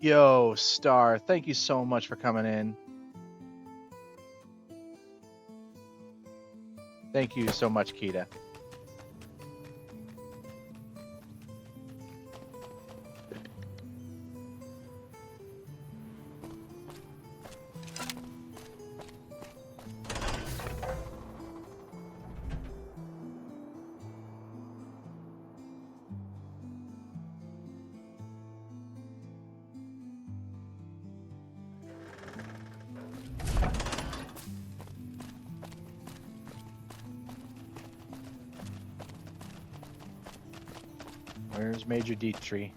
Yo, Star, thank you so much for coming in. Thank you so much, Kita. Where's Major Dietrich?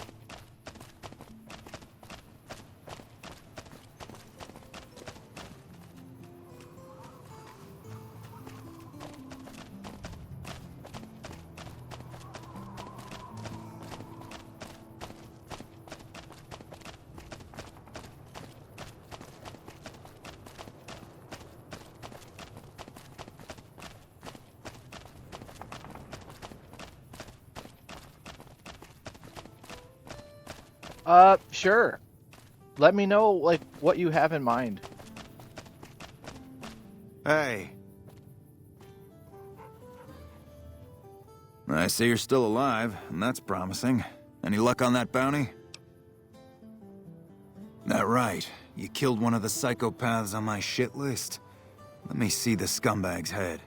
Sure. Let me know, like, what you have in mind. Hey. I see you're still alive, and that's promising. Any luck on that bounty? That right. You killed one of the psychopaths on my shit list. Let me see the scumbag's head.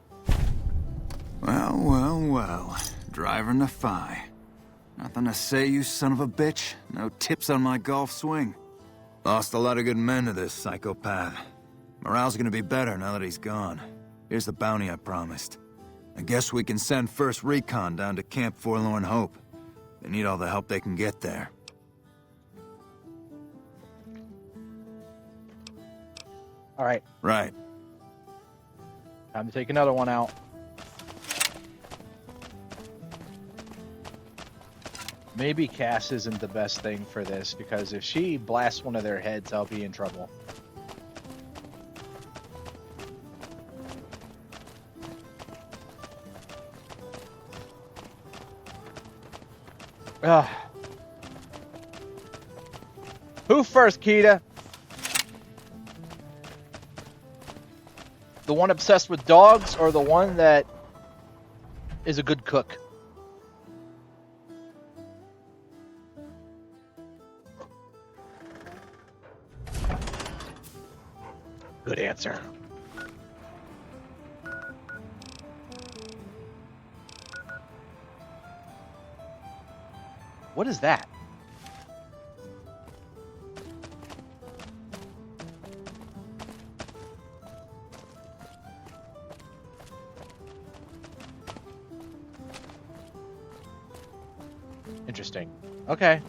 Well, well, well. Driving the Phi. Nothing to say, you son of a bitch? No tips on my golf swing? Lost a lot of good men to this psychopath. Morale's gonna be better now that he's gone. Here's the bounty I promised. I guess we can send first recon down to Camp Forlorn Hope. They need all the help they can get there. All right. Right. Time to take another one out. Maybe Cass isn't the best thing for this, because if she blasts one of their heads, I'll be in trouble. Ugh. Who first, Kita? The one obsessed with dogs, or the one that is a good cook? Good answer. What is that? Interesting. Okay.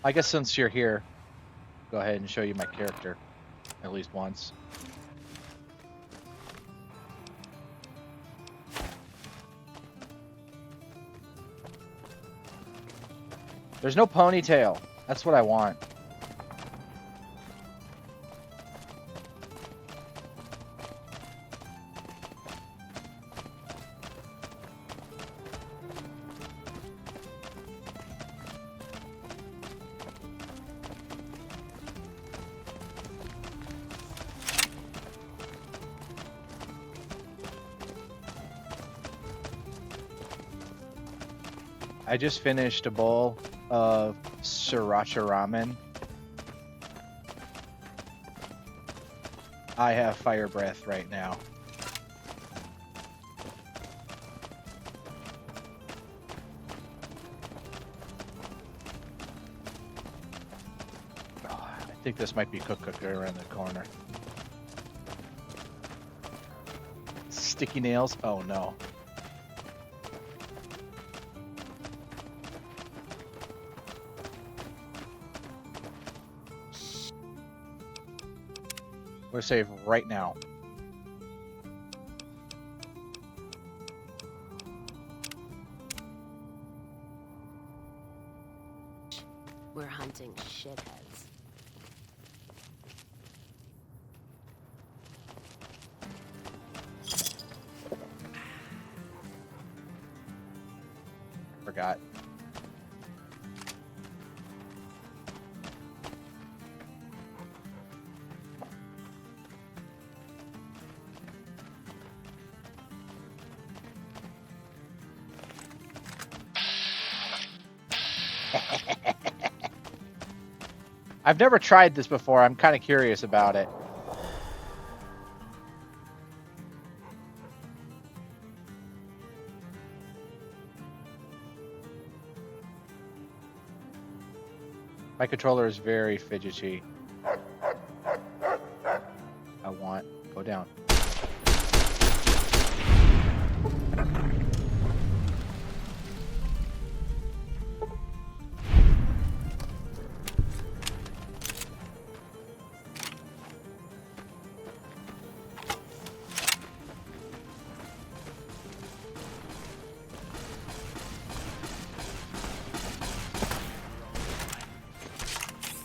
I guess since you're here, go ahead and show you my character at least once. There's no ponytail. That's what I want. I just finished a bowl of sriracha ramen. I have fire breath right now. Oh, I think this might be Cook Cooker around the corner. Sticky nails? Oh no. We're save right now. We're hunting shitheads. forgot. I've never tried this before. I'm kind of curious about it. My controller is very fidgety. Go down.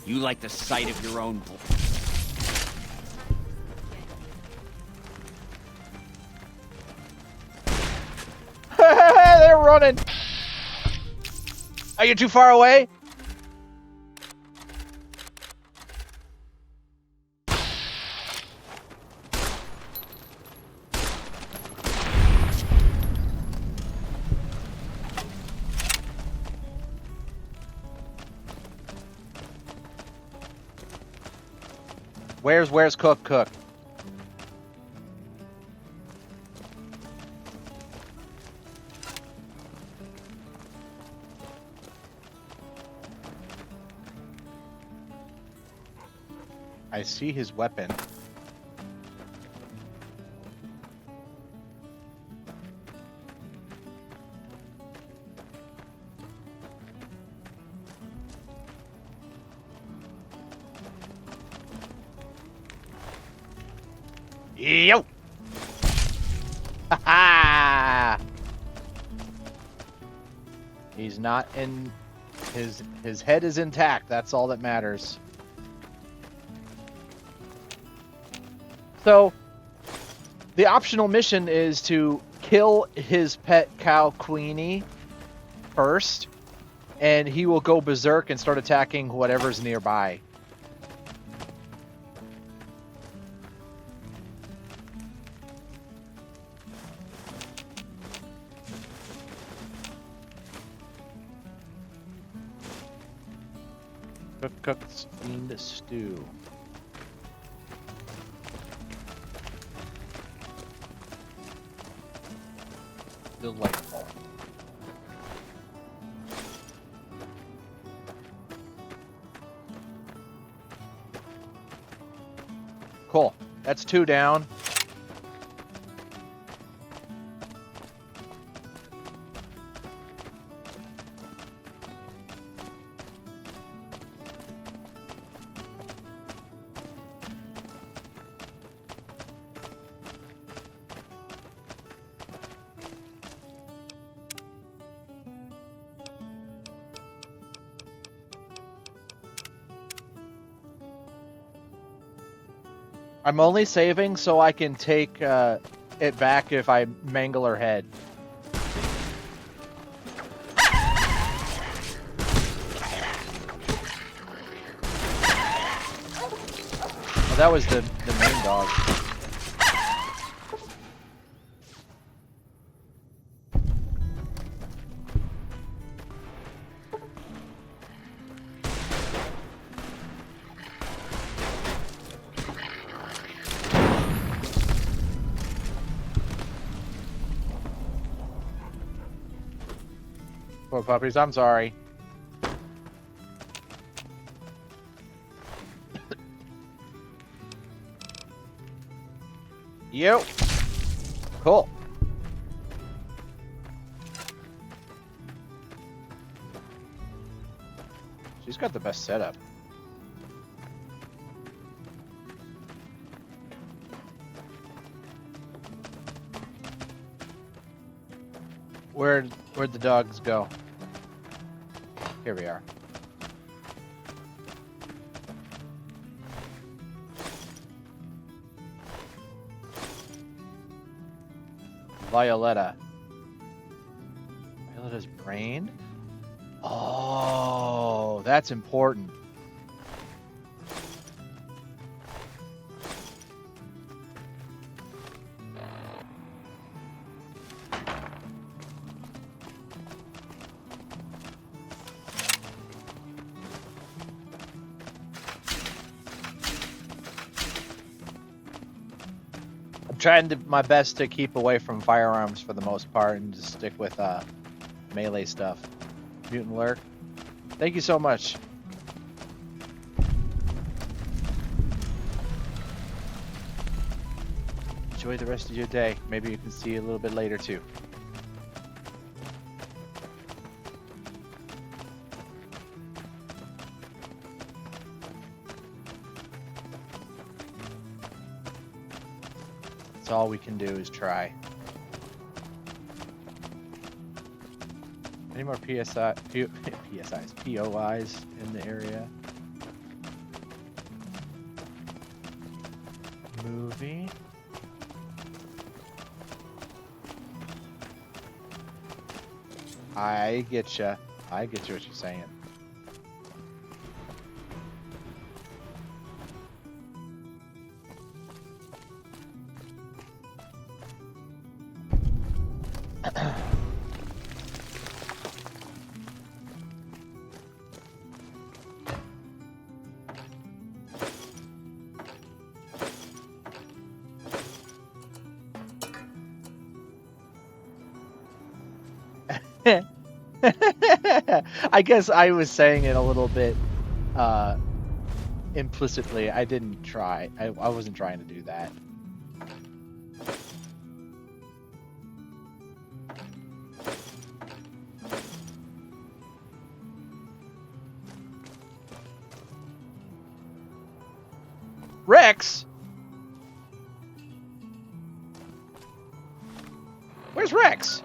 You like the sight of your own blood. They're running. Are you too far away? Where's Cook? I see his weapon. Yo! Ha ha! He's not in. His head is intact. That's all that matters. So, the optional mission is to kill his pet cow Queenie first, and he will go berserk and start attacking whatever's nearby. Cook's fiend stew. Delightful. Cool. That's 2 down. I'm only saving so I can take it back if I mangle her head. Oh, that was the main dog. Poor puppies, I'm sorry. Yep. Cool. She's got the best setup. Where'd the dogs go? Here we are. Violetta. his brain? Oh, that's important. I'm trying my best to keep away from firearms for the most part and just stick with melee stuff. Mutant Lurk, thank you so much. Enjoy the rest of your day. Maybe you can see you a little bit later too. That's all we can do is try. Any more PSIs, POIs in the area? Movie. I get you. I get you what you're saying. I guess I was saying it a little bit implicitly. I didn't try. I wasn't trying to do that. Rex? Where's Rex?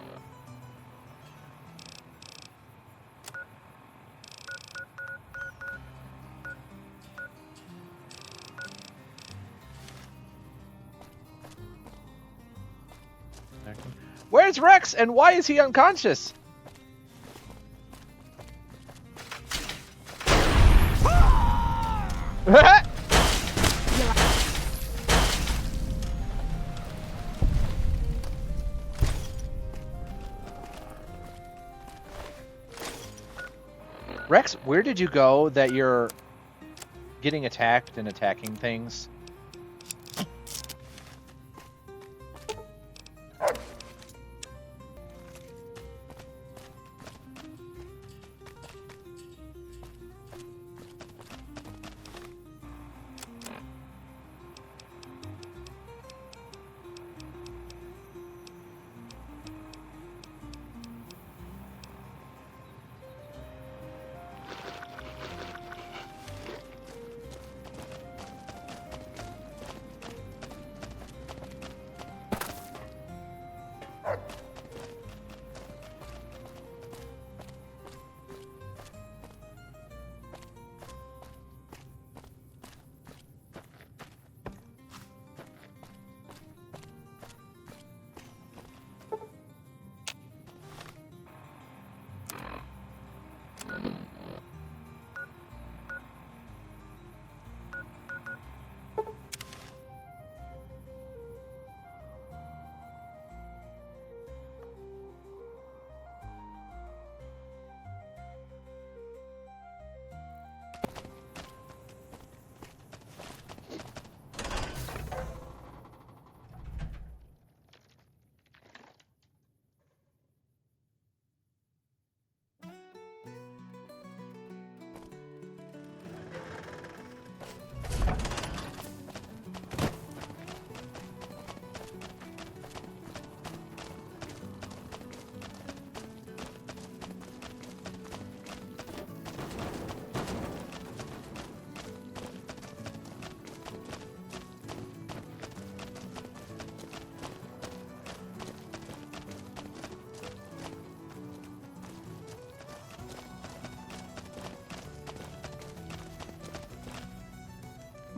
Where's Rex and why is he unconscious? Rex, where did you go that you're getting attacked and attacking things?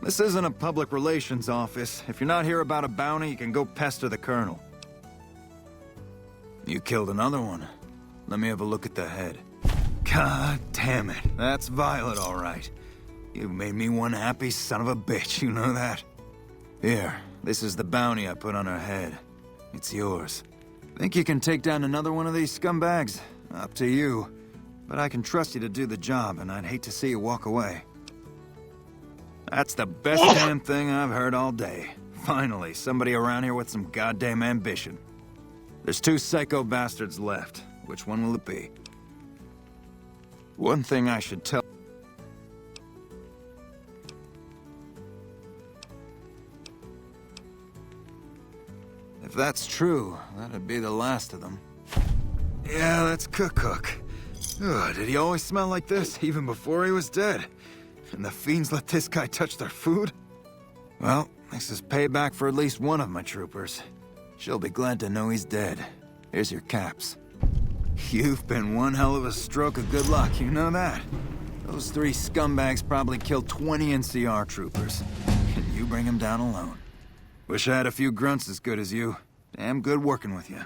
This isn't a public relations office. If you're not here about a bounty, you can go pester the colonel. You killed another one. Let me have a look at the head. God damn it. That's Violet, all right. You made me one happy son of a bitch, you know that? Here, this is the bounty I put on her head. It's yours. Think you can take down another one of these scumbags? Up to you. But I can trust you to do the job, and I'd hate to see you walk away. That's the best damn thing I've heard all day. Finally, somebody around here with some goddamn ambition. There's 2 psycho bastards left. Which one will it be? One thing I should tell... If that's true, that'd be the last of them. Yeah, that's Cook. Ugh, did he always smell like this, even before he was dead? And the fiends let this guy touch their food? Well, this is payback for at least one of my troopers. She'll be glad to know he's dead. Here's your caps. You've been one hell of a stroke of good luck, you know that? Those 3 scumbags probably killed 20 NCR troopers. And you bring them down alone. Wish I had a few grunts as good as you. Damn good working with you.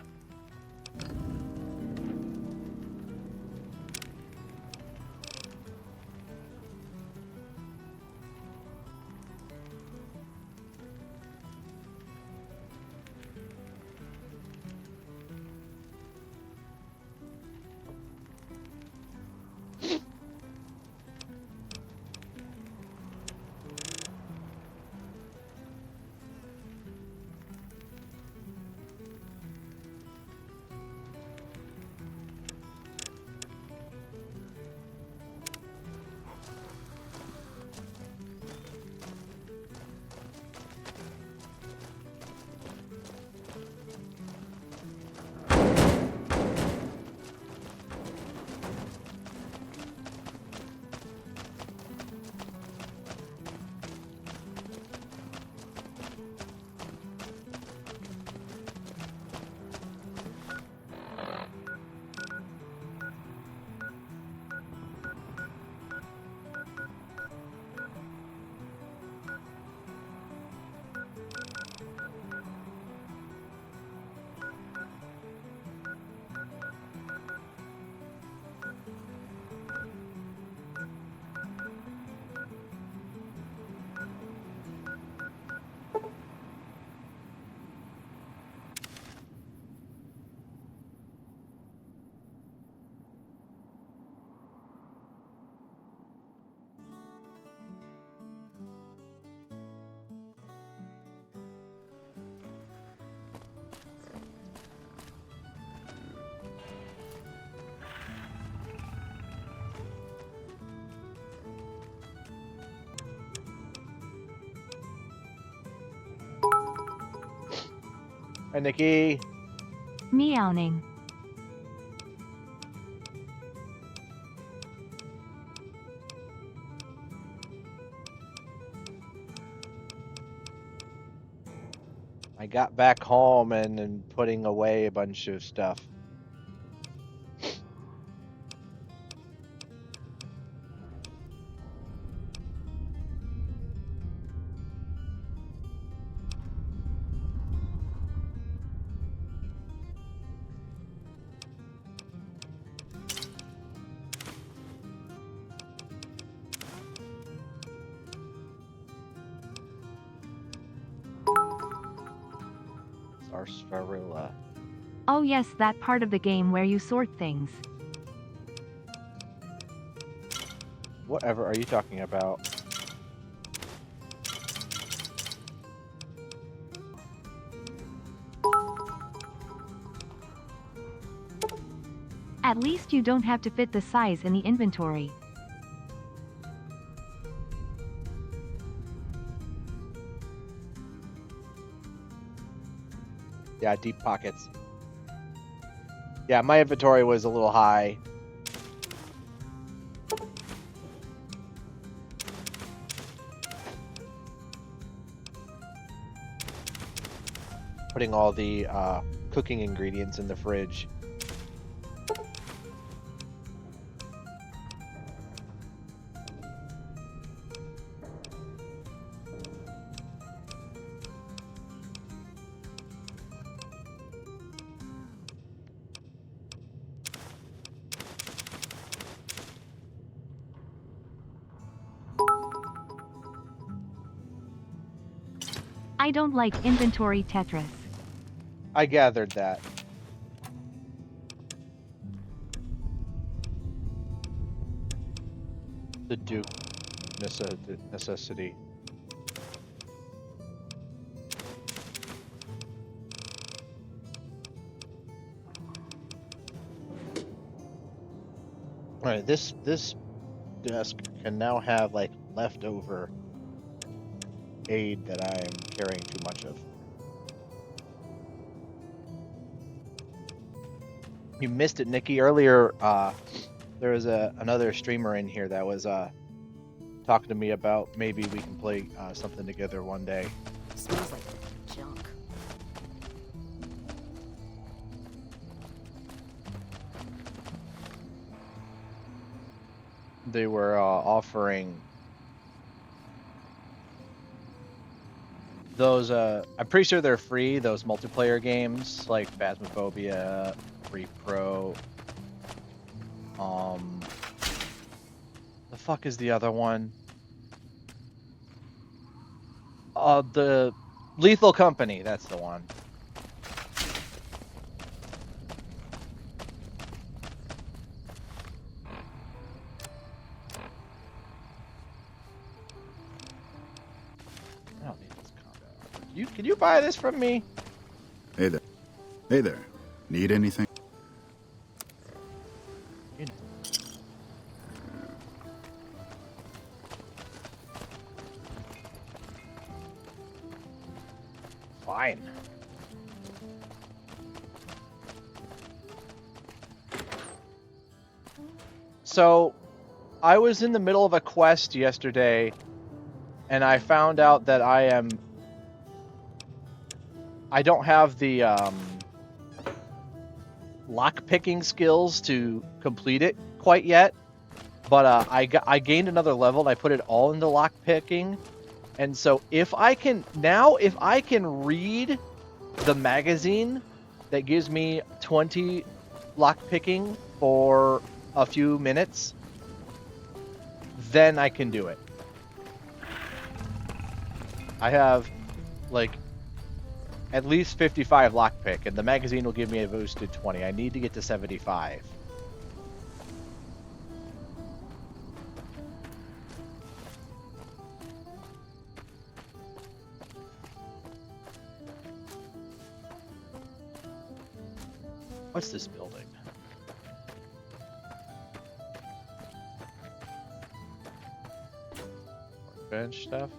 Hi, Nikki. Meowing. I got back home and putting away a bunch of stuff. Sarsaparilla. Oh yes, that part of the game where you sort things. Whatever are you talking about? At least you don't have to fit the size in the inventory. Yeah, deep pockets. Yeah, my inventory was a little high. Putting all the cooking ingredients in the fridge. I don't like inventory Tetris. I gathered that. The Duke necessity. All right, this desk can now have like leftover aid that I am carrying too much of. You missed it, Nikki. Earlier, there was another streamer in here that was talking to me about maybe we can play something together one day. Smells like junk. They were offering those. I'm pretty sure they're free. Those multiplayer games like Phasmophobia, Free Pro. The fuck is the other one? The Lethal Company. That's the one. I don't need this combo. Can you buy this from me? Hey there. Hey there. Need anything? Fine. So, I was in the middle of a quest yesterday, and I found out that I don't have the lock-picking skills to complete it quite yet. But I gained another level, and I put it all into lock-picking. And so if I can read the magazine that gives me 20 lock-picking for a few minutes, then I can do it. I have like at least 55 lockpick, and the magazine will give me a boosted 20. I need to get to 75. What's this building? Bench stuff?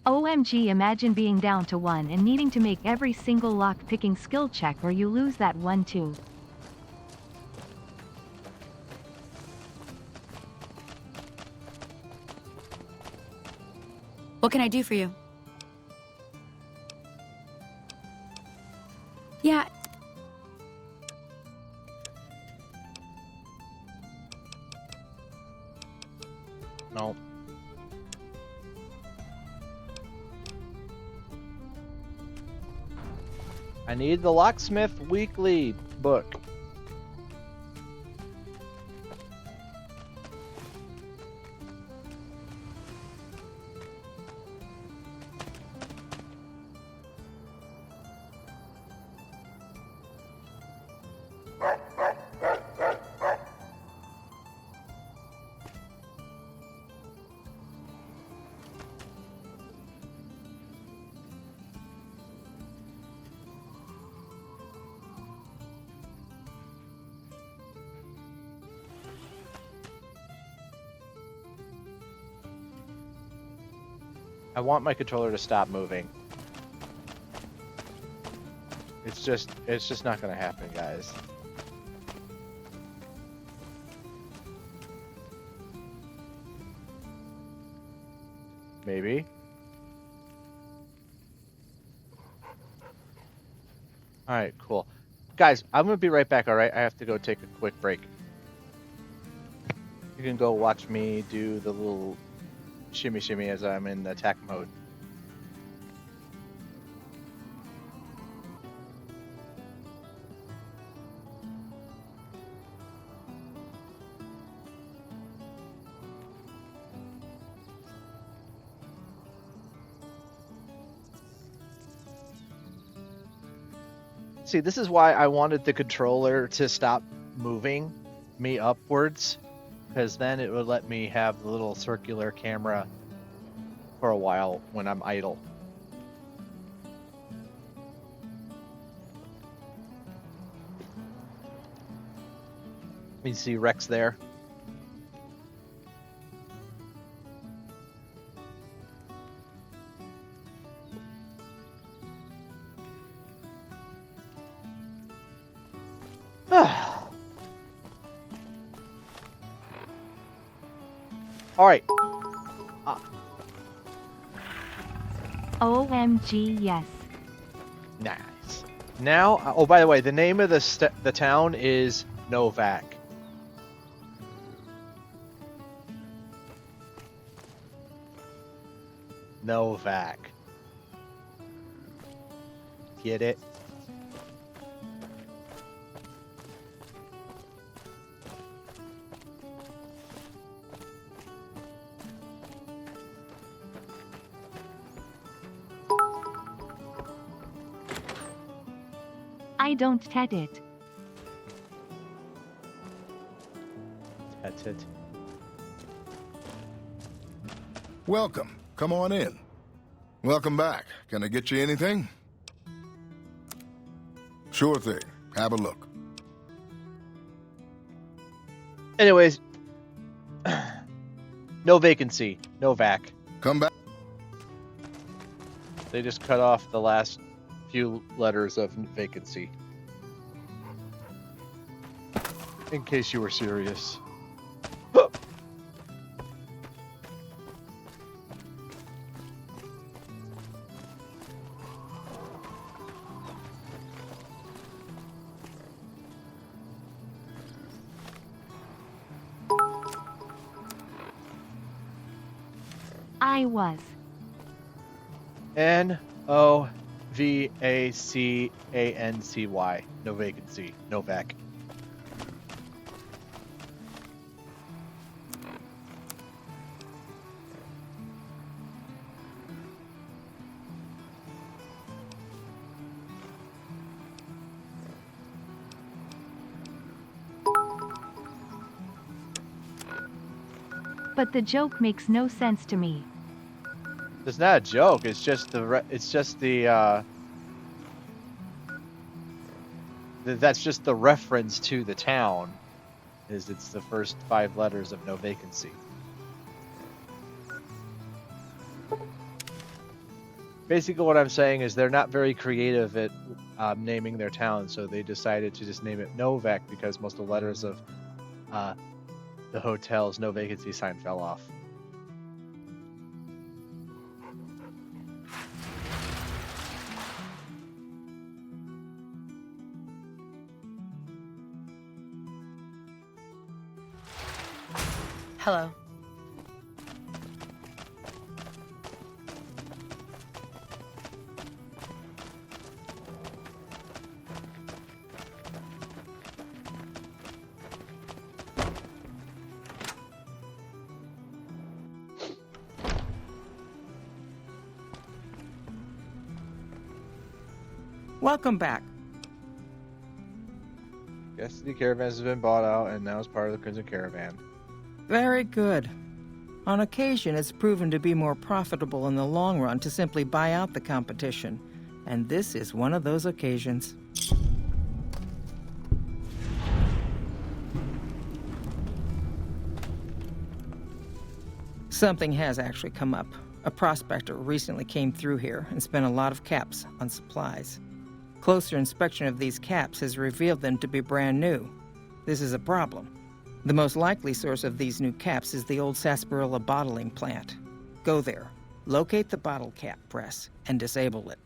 OMG, imagine being down to 1 and needing to make every single lock-picking skill check or you lose that one too. What can I do for you? Yeah. No. I need the Locksmith Weekly book. I want my controller to stop moving. It's just not gonna happen, guys. Maybe. Alright, cool. Guys, I'm gonna be right back, alright? I have to go take a quick break. You can go watch me do the little shimmy shimmy as I'm in attack mode. See, this is why I wanted the controller to stop moving me upwards, because then it would let me have the little circular camera for a while when I'm idle. You see Rex there. All right. OMG, yes. Nice. Now, oh, by the way, the name of the town is Novak. Novak. Get it? I don't tet it. That's it. Welcome. Come on in. Welcome back. Can I get you anything? Sure thing. Have a look. Anyways, no vacancy. Novak. Come back. They just cut off the last few letters of vacancy. In case you were serious. I was. Novacancy. No vacancy. Novak. But the joke makes no sense to me. It's not a joke. It's just that's just the reference to the town. It's the first 5 letters of no vacancy. Basically, what I'm saying is they're not very creative at naming their town, so they decided to just name it Novak because most of the letters of the hotel's no vacancy sign fell off. Hello. Welcome back. Destiny Caravans has been bought out and now is part of the Crimson Caravan. Very good. On occasion, it's proven to be more profitable in the long run to simply buy out the competition. And this is one of those occasions. Something has actually come up. A prospector recently came through here and spent a lot of caps on supplies. Closer inspection of these caps has revealed them to be brand new. This is a problem. The most likely source of these new caps is the old sarsaparilla bottling plant. Go there, locate the bottle cap press, and disable it.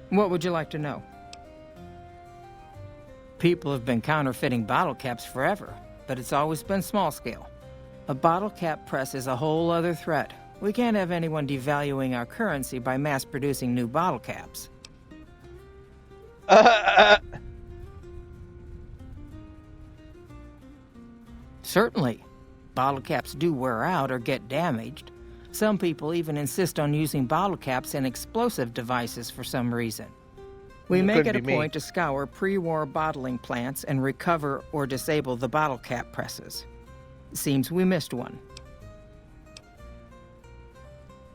What would you like to know? People have been counterfeiting bottle caps forever, but it's always been small scale. A bottle cap press is a whole other threat. We can't have anyone devaluing our currency by mass producing new bottle caps. Certainly. Bottle caps do wear out or get damaged. Some people even insist on using bottle caps in explosive devices for some reason. We It make it couldn't a be me. point to scour pre-war bottling plants and recover or disable the bottle cap presses. Seems we missed one.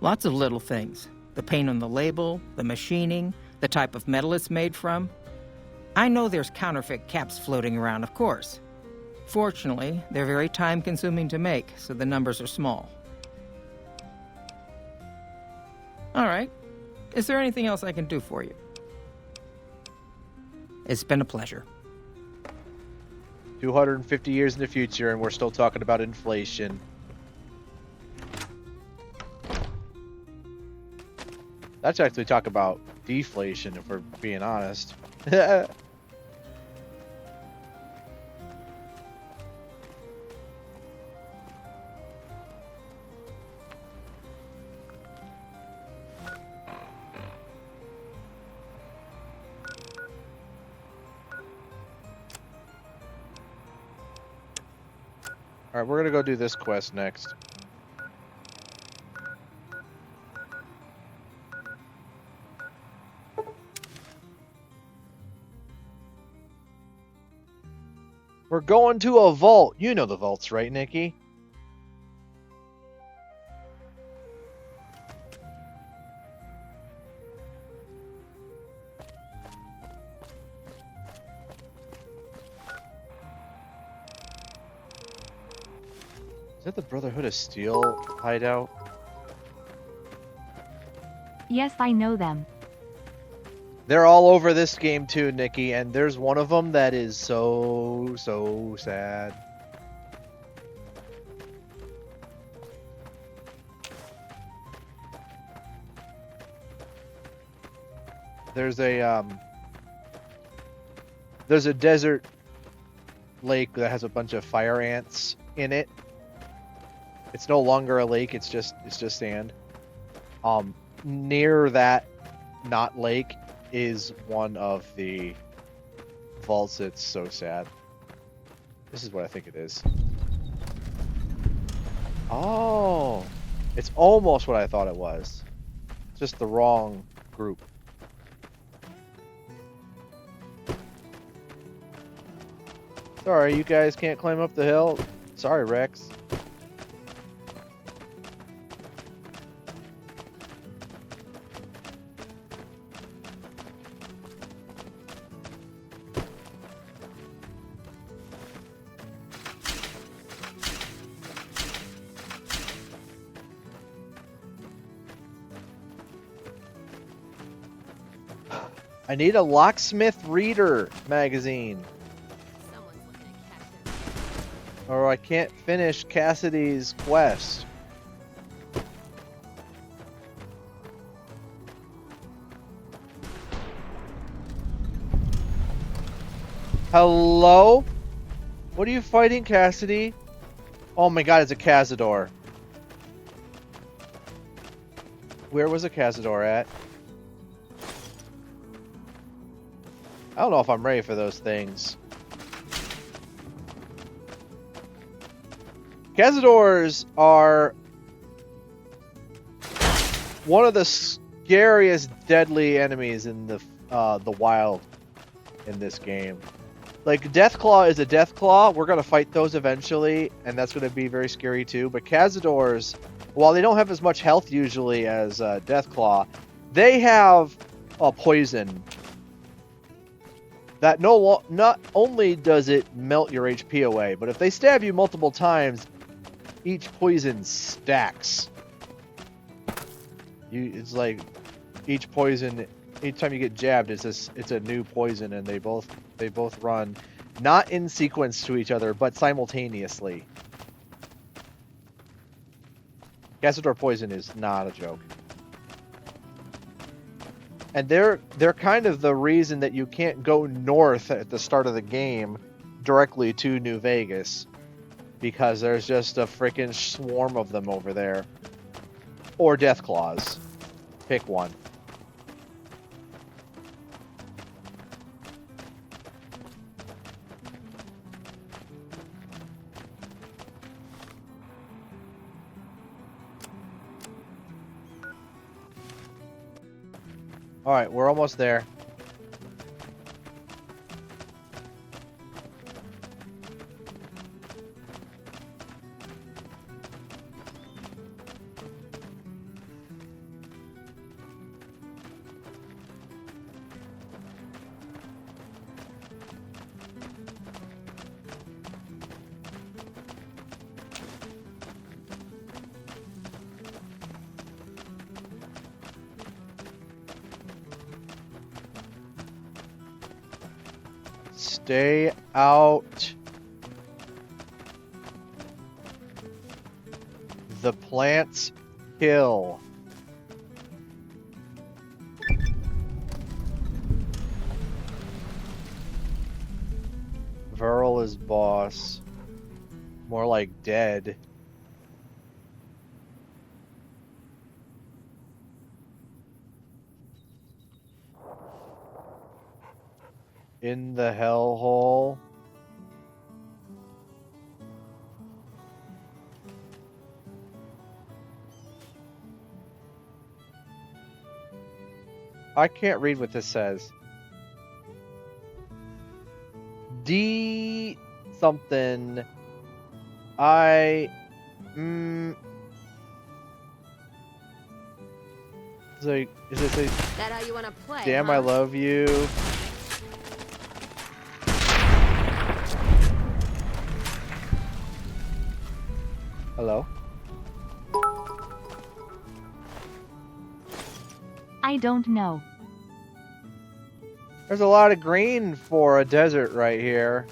Lots of little things. The paint on the label, the machining, the type of metal it's made from. I know there's counterfeit caps floating around, of course. Fortunately, they're very time-consuming to make, so the numbers are small. All right. Is there anything else I can do for you? It's been a pleasure. 250 years in the future, and we're still talking about inflation. Let's actually talk about deflation, if we're being honest. Alright, we're gonna go do this quest next. We're going to a vault. You know the vaults, right, Nikki? Is that the Brotherhood of Steel hideout? Yes, I know them. They're all over this game too, Nikki, and there's one of them that is so sad. There's a desert lake that has a bunch of fire ants in it. It's no longer a lake, it's just sand. Near that not lake is one of the vaults. It's so sad. This is what I think it is. Oh, it's almost what I thought it was. Just the wrong group. Sorry, you guys can't climb up the hill. Sorry, Rex. I need a locksmith reader magazine, Someone's looking at Cassidy. or I can't finish Cassidy's quest. Hello? What are you fighting, Cassidy? Oh my god, it's a Cazador. Where was a Cazador at? I don't know if I'm ready for those things. Cazadors are one of the scariest, deadly enemies in the wild in this game. Like, Deathclaw is a Deathclaw. We're gonna fight those eventually, and that's gonna be very scary too. But Cazadors, while they don't have as much health usually as Deathclaw, they have a poison that not only does it melt your HP away, but if they stab you multiple times, each poison stacks. It's like each poison, each time you get jabbed, it's a new poison, and they both run not in sequence to each other, but simultaneously. Cazador poison is not a joke. And they're kind of the reason that you can't go north at the start of the game directly to New Vegas, because there's just a freaking swarm of them over there. Or Death Claws. Pick one. Alright, we're almost there. Stay out. The plants kill. Verl is boss. More like dead. In the hellhole. I can't read what this says. D something. I is this a That how you want to play? damn huh? I love you? Hello? I don't know. There's a lot of green for a desert right here.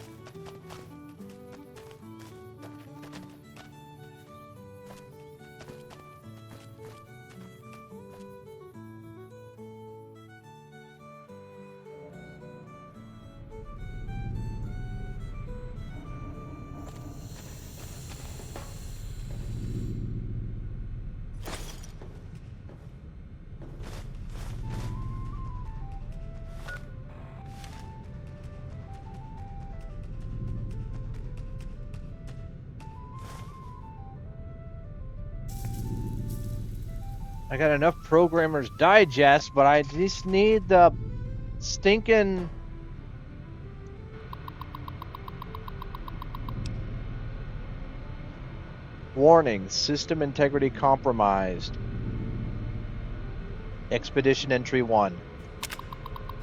I got enough Programmer's Digest, but I just need the stinking... Warning, system integrity compromised. Expedition Entry 1.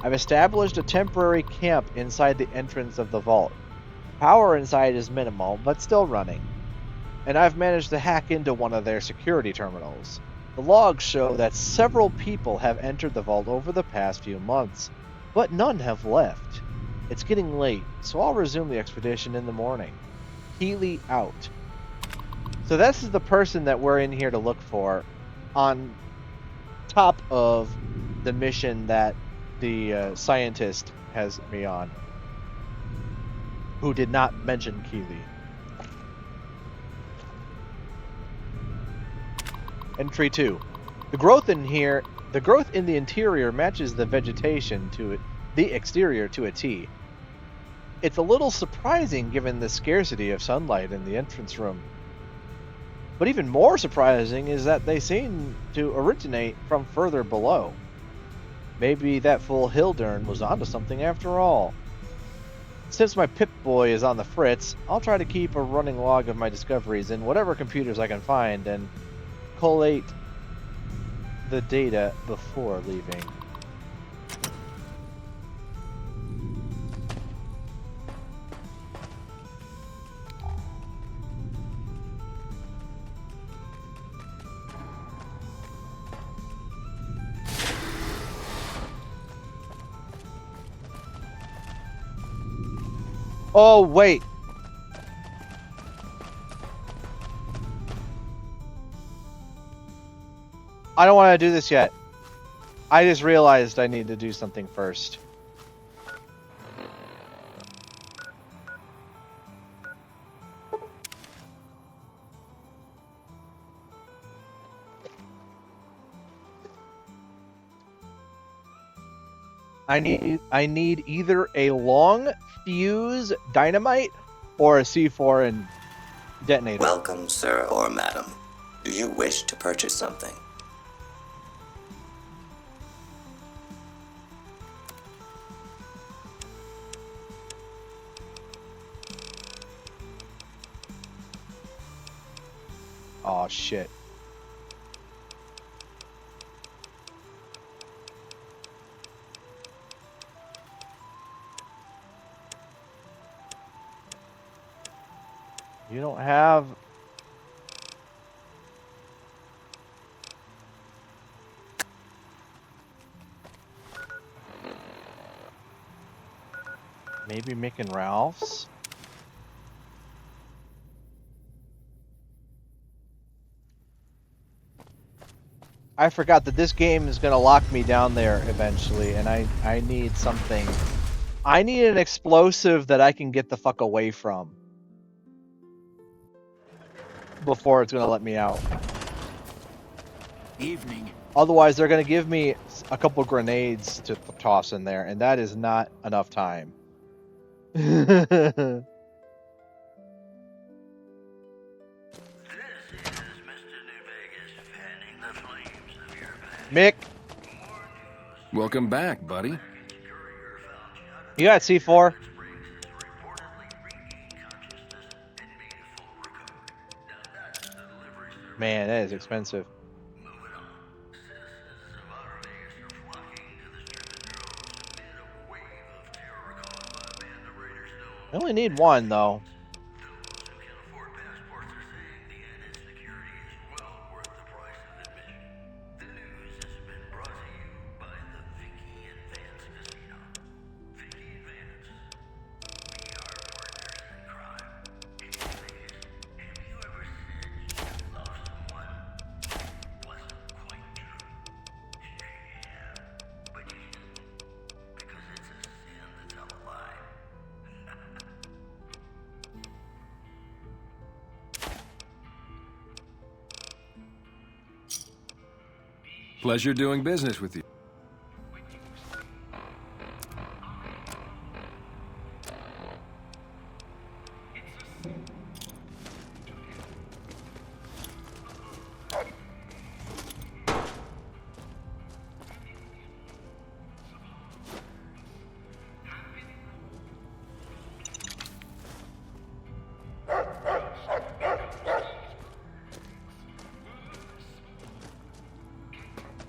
I've established a temporary camp inside the entrance of the vault. Power inside is minimal, but still running. And I've managed to hack into one of their security terminals. The logs show that several people have entered the vault over the past few months, but none have left. It's getting late, so I'll resume the expedition in the morning. Keely out. So this is the person that we're in here to look for, on top of the mission that the scientist has me on, who did not mention Keely. Entry 2. The growth in the interior matches the vegetation to it, the exterior to a T. It's a little surprising given the scarcity of sunlight in the entrance room. But even more surprising is that they seem to originate from further below. Maybe that fool Hildern was onto something after all. Since my Pip-Boy is on the fritz, I'll try to keep a running log of my discoveries in whatever computers I can find and collate the data before leaving. Oh, wait. I don't want to do this yet. I just realized I need to do something first. I need either a long fuse dynamite or a C4 and detonator. Welcome, sir or madam. Do you wish to purchase something? Oh shit. You don't have... Maybe Mick and Ralph's? I forgot that this game is going to lock me down there eventually, and I need something. I need an explosive that I can get the fuck away from before it's going to let me out. Evening. Otherwise, they're going to give me a couple grenades to toss in there, and that is not enough time. Mick, Welcome back, buddy. you got C4? Man, that is expensive. I only need one, though. Pleasure doing business with you.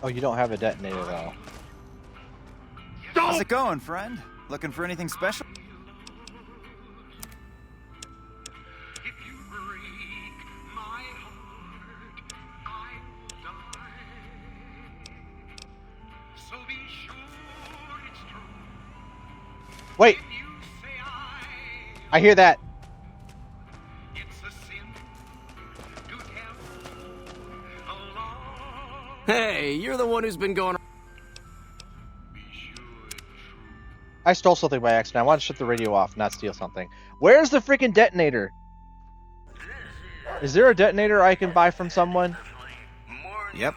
Oh, you don't have a detonator, though. How's it going, friend? Looking for anything special? Wait! I hear that. Hey, you're the one who's been going. I stole something by accident. I want to shut the radio off, not steal something. Where's the freaking detonator? Is there a detonator I can buy from someone? Yep.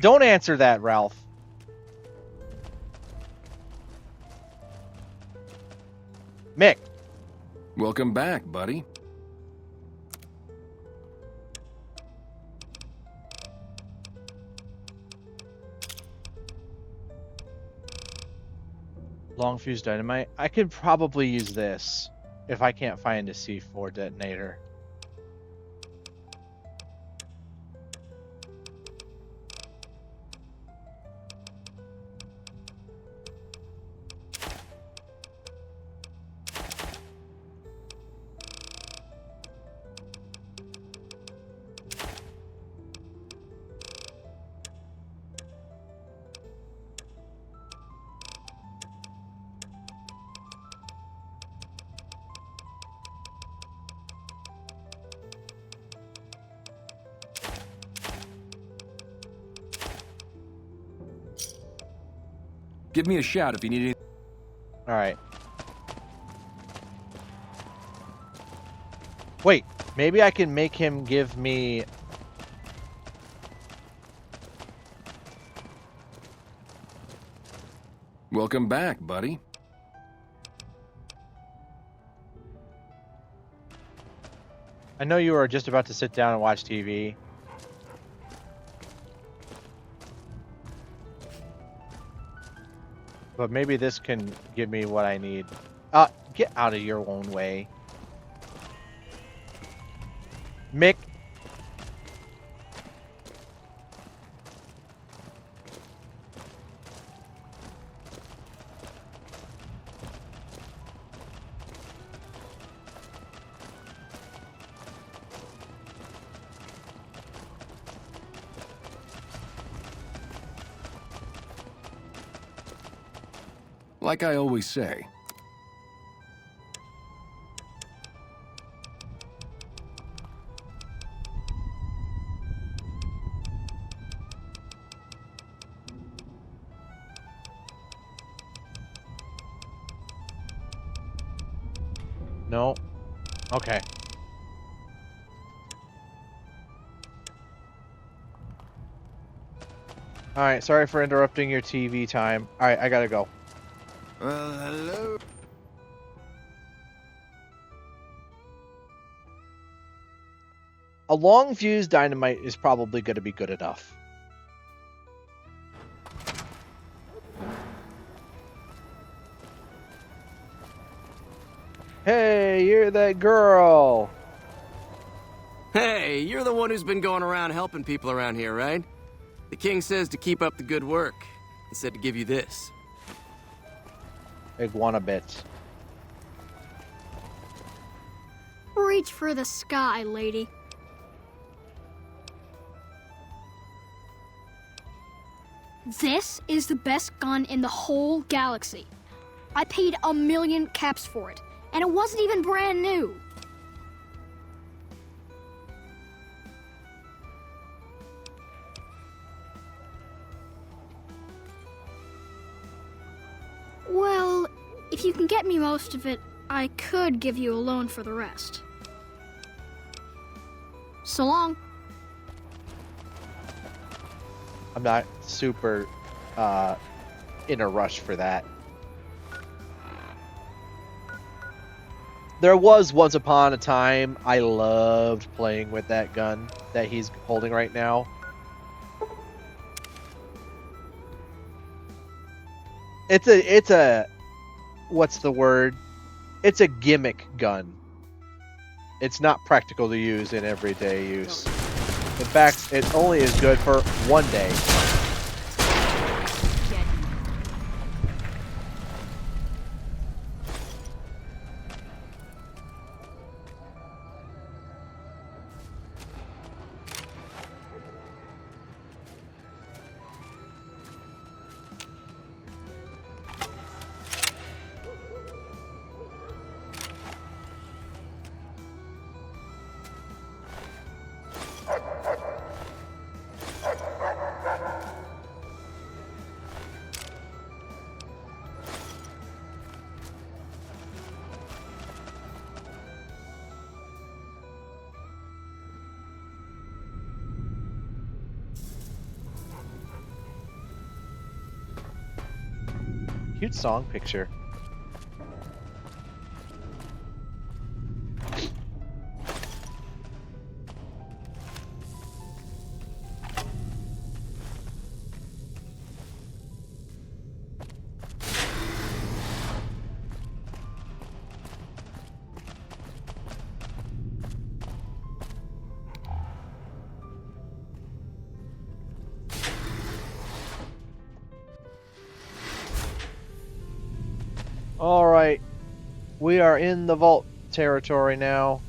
Don't answer that, Ralph. Mick. Welcome back, buddy. Long fuse dynamite. I could probably use this if I can't find a C4 detonator. Give me a shout if you need anything. All right. Wait, maybe I can make him give me... Welcome back, buddy. I know you were just about to sit down and watch TV. But maybe this can give me what I need. Get out of your own way. Mick. Like I always say, No. Okay. All right, sorry for interrupting your TV time. All right, I gotta go. Well, hello. A long fuse dynamite is probably going to be good enough. Hey, you're that girl. Hey, you're the one who's been going around helping people around here, right? The king says to keep up the good work. He said to give you this. Iguana bits. Reach for the sky, lady. This is the best gun in the whole galaxy. I paid 1 million caps for it, and it wasn't even brand new. Well, if you can get me most of it, I could give you a loan for the rest. So long. I'm not super in a rush for that. There was once upon a time I loved playing with that gun that he's holding right now. It's a what's the word? It's a gimmick gun. It's not practical to use in everyday use. In fact, it only is good for one day. Cute song picture. All right, we are in the vault territory now.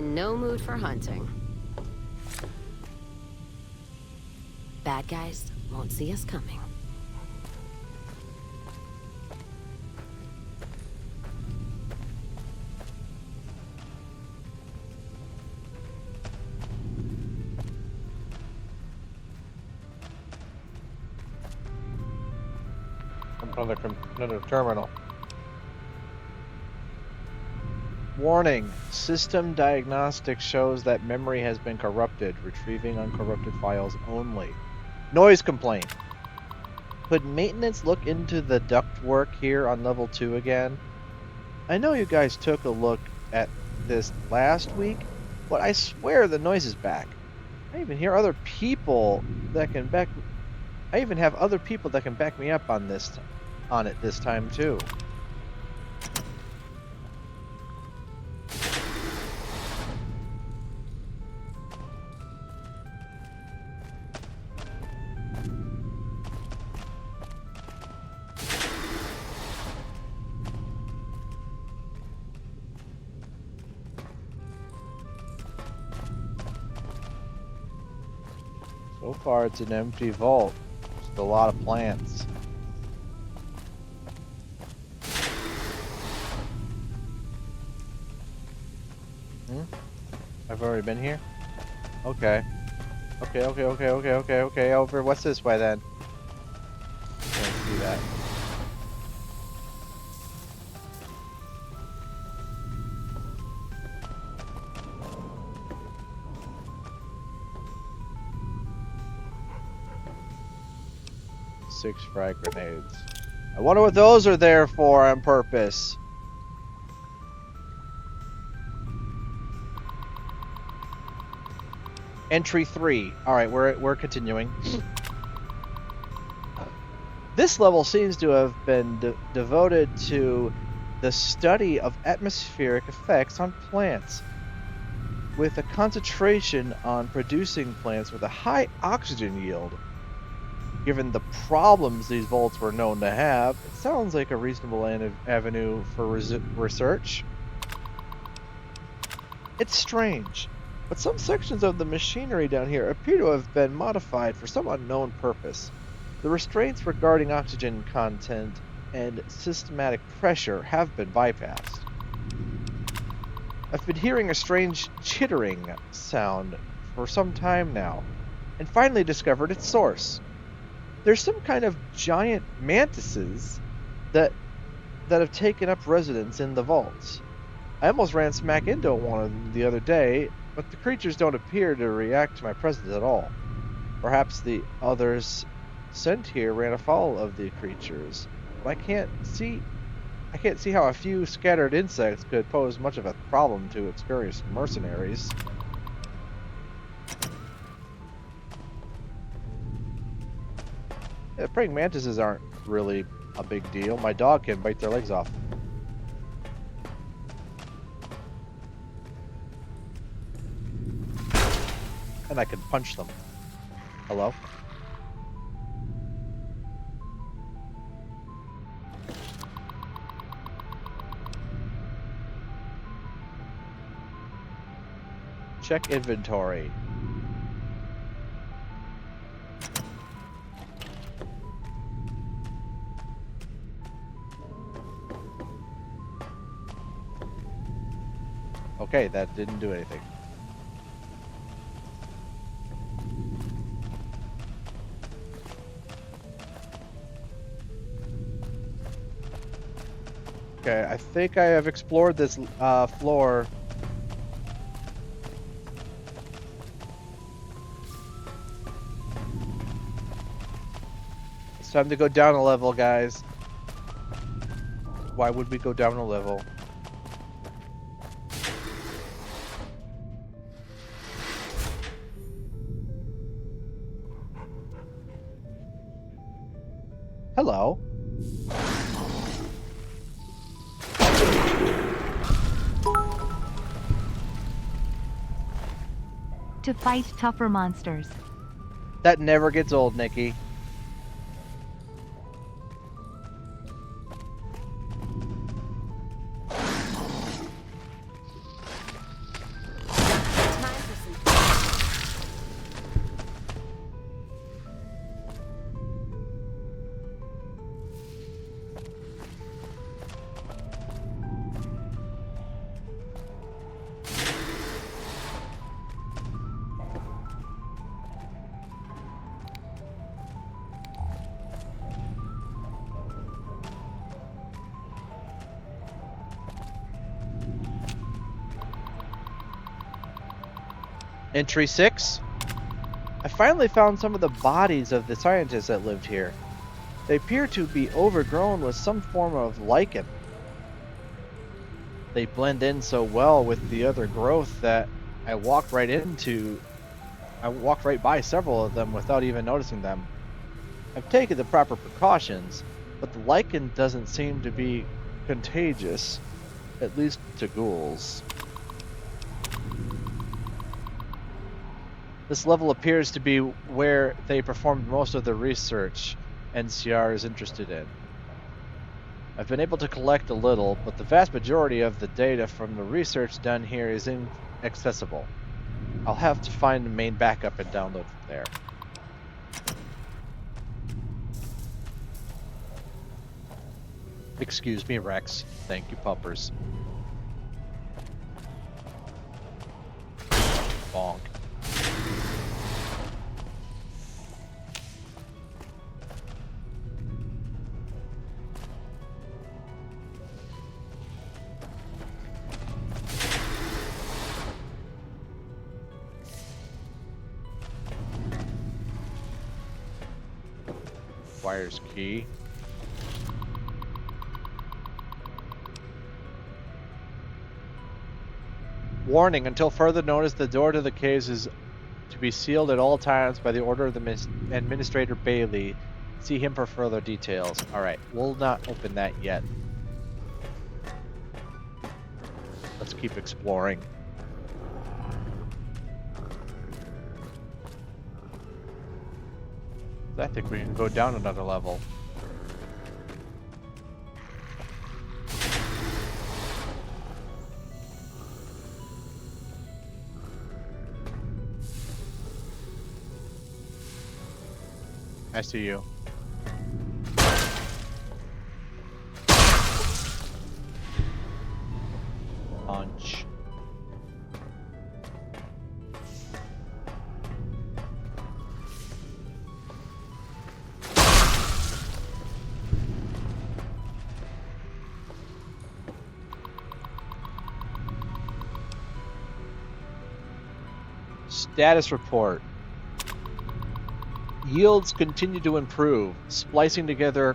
in no mood for hunting. Bad guys won't see us coming. Another terminal. Warning. System diagnostic shows that memory has been corrupted. Retrieving uncorrupted files only. Noise complaint. Could maintenance look into the ductwork here on level 2 again? I know you guys took a look at this last week, but I swear the noise is back. I even hear other people that can back... I even have other people that can back me up on this, on it this time too. So far, it's an empty vault. Just a lot of plants. I've already been here? Okay. Okay. Over. What's this way then? Can't see that. Six frag grenades. I wonder what those are there for on purpose. Entry 3. Alright, we're continuing. This level seems to have been devoted to the study of atmospheric effects on plants, with a concentration on producing plants with a high oxygen yield. Given the problems these vaults were known to have, it sounds like a reasonable avenue for research. It's strange, but some sections of the machinery down here appear to have been modified for some unknown purpose. The restraints regarding oxygen content and systematic pressure have been bypassed. I've been hearing a strange chittering sound for some time now, and finally discovered its source. There's some kind of giant mantises that have taken up residence in the vaults. I almost ran smack into one of them the other day, but the creatures don't appear to react to my presence at all. Perhaps the others sent here ran afoul of the creatures, but I can't see how a few scattered insects could pose much of a problem to experienced mercenaries. Yeah, praying mantises aren't really a big deal. My dog can bite their legs off. And I can punch them. Hello? Check inventory. Okay, that didn't do anything. Okay, I think I have explored this floor. It's time to go down a level, guys. Why would we go down a level? Hello. To fight tougher monsters. That never gets old, Nikki. Entry 6. I finally found some of the bodies of the scientists that lived here. They appear to be overgrown with some form of lichen. They blend in so well with the other growth that I walked right by several of them without even noticing them. I've taken the proper precautions, but the lichen doesn't seem to be contagious, at least to ghouls. This level appears to be where they performed most of the research NCR is interested in. I've been able to collect a little, but the vast majority of the data from the research done here is inaccessible. I'll have to find the main backup and download from there. Excuse me, Rex. Thank you, puppers. Bonk. Wires key. Warning, until further notice, the door to the caves is to be sealed at all times by the order of the Administrator Bailey. See him for further details. Alright, we'll not open that yet. Let's keep exploring. I think we can go down another level. I see you. Punch. Status report. Yields continue to improve. Splicing together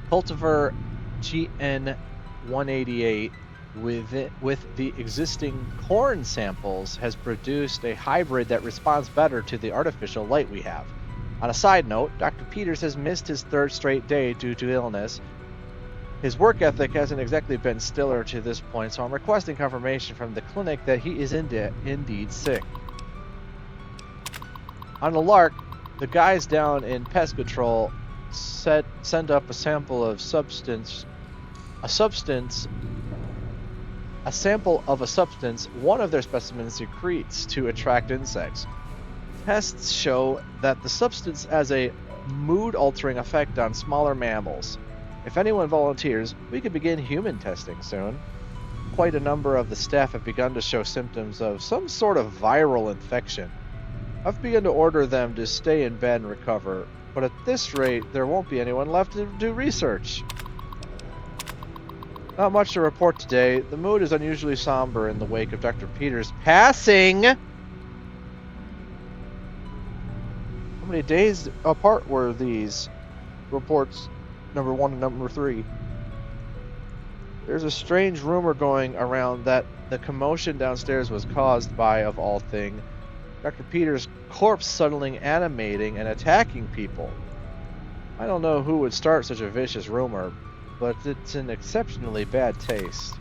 cultivar GN188 with the existing corn samples has produced a hybrid that responds better to the artificial light we have. On a side note, Dr. Peters has missed his third straight day due to illness. His work ethic hasn't exactly been stellar to this point, so I'm requesting confirmation from the clinic that he is indeed sick. On the lark, the guys down in pest control send up a sample of a substance one of their specimens secretes to attract insects. Tests show that the substance has a mood-altering effect on smaller mammals. If anyone volunteers, we could begin human testing soon. Quite a number of the staff have begun to show symptoms of some sort of viral infection. I've begun to order them to stay in bed and recover, but at this rate, there won't be anyone left to do research. Not much to report today. The mood is unusually somber in the wake of Dr. Peters' passing. How many days apart were these reports, number 1 and number 3? There's a strange rumor going around that the commotion downstairs was caused by, of all things, Dr. Peters' corpse suddenly animating and attacking people. I don't know who would start such a vicious rumor, but it's in exceptionally bad taste.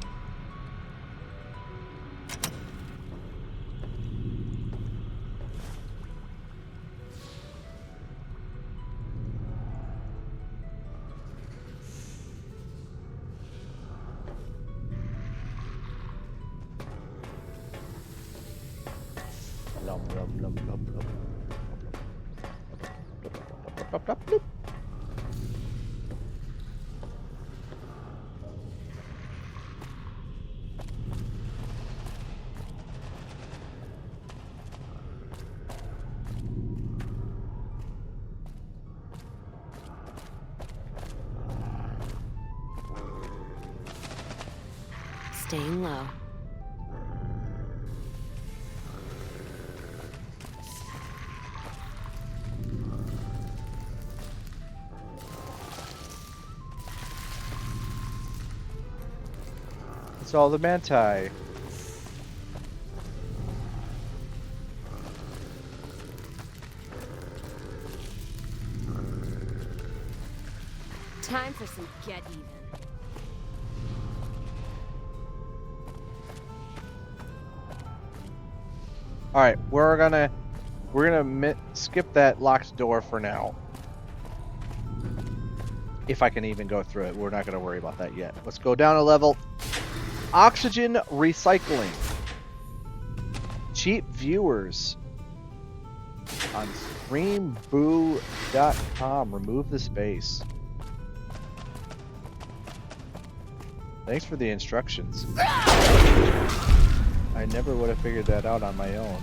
Staying low. It's all the manti. Time for some get even. All right, we're gonna skip that locked door for now. If I can even go through it, we're not gonna worry about that yet. Let's go down a level. Oxygen recycling. Cheap viewers on streamboo.com. Remove the space. Thanks for the instructions. I never would have figured that out on my own.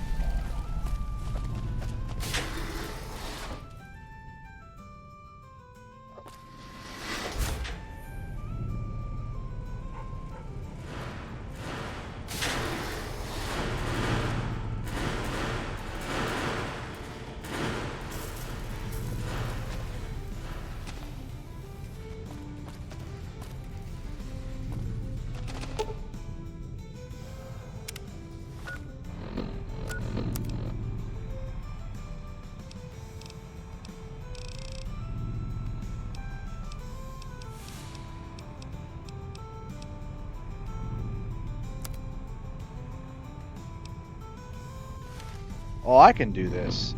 Oh, I can do this.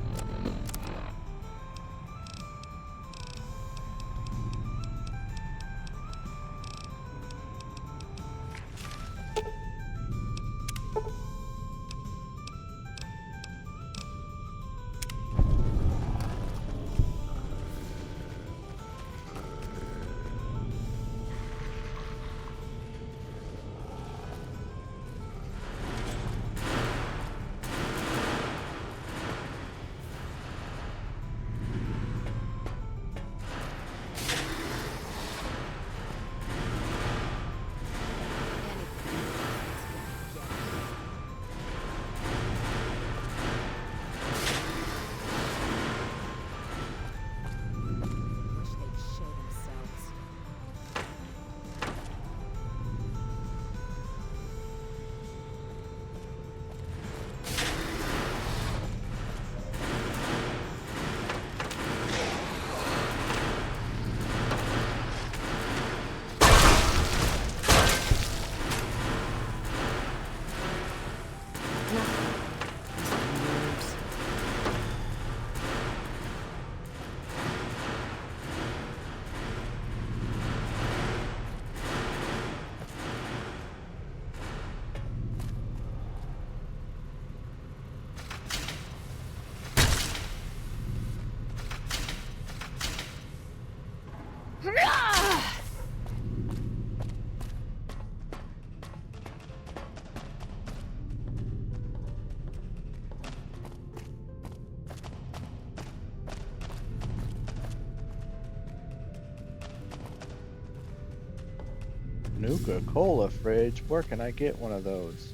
Nuka-Cola fridge. Where can I get one of those?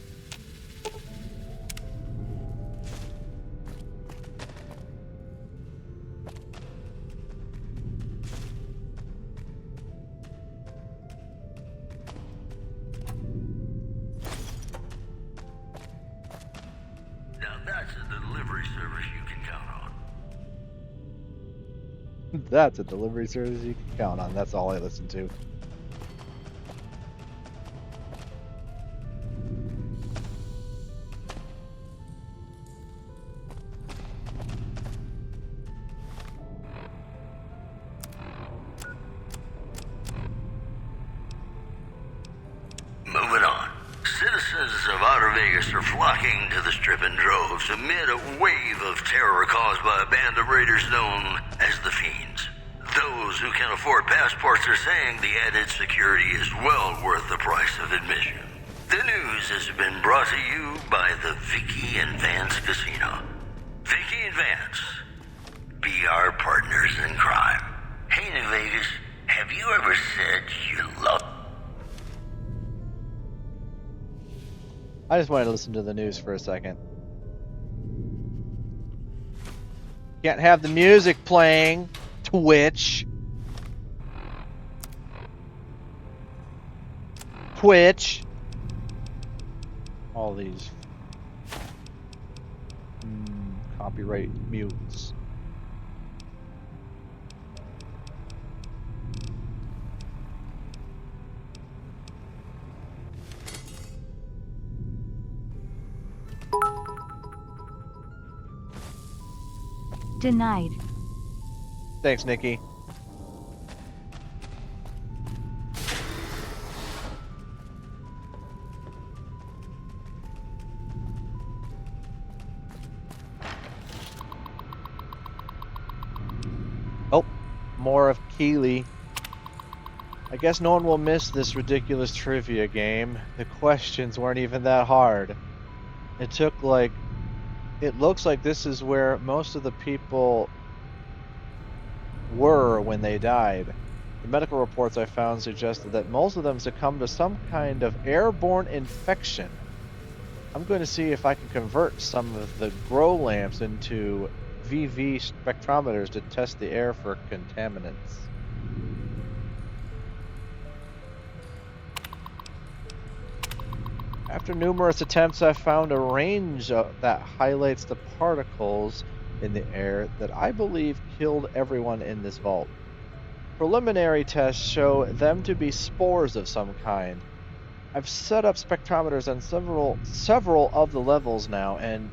Now that's a delivery service you can count on. That's a delivery service you can count on. That's all I listen to. Moving on. Citizens of Outer Vegas are flocking to the Strip in droves amid a wave of terror caused by a band of raiders known as the Fiends. Those who can afford passports are saying the added security is well worth the price of admission. The news has been brought to you by the Vicky and Vance Casino. Vicky and Vance, be our partners in crime. Hey, New Vegas, have you ever said you love... I just wanted to listen to the news for a second. Can't have the music playing. Twitch. Twitch. all these copyright mutes. Denied. Thanks, Nikki. Oh, more of Keeley. I guess no one will miss this ridiculous trivia game. The questions weren't even that hard. It looks like this is where most of the people were when they died. The medical reports I found suggested that most of them succumbed to some kind of airborne infection. I'm going to see if I can convert some of the grow lamps into VV spectrometers to test the air for contaminants. After numerous attempts, I found a range that highlights the particles in the air that I believe killed everyone in this vault. Preliminary tests show them to be spores of some kind. I've set up spectrometers on several of the levels now, and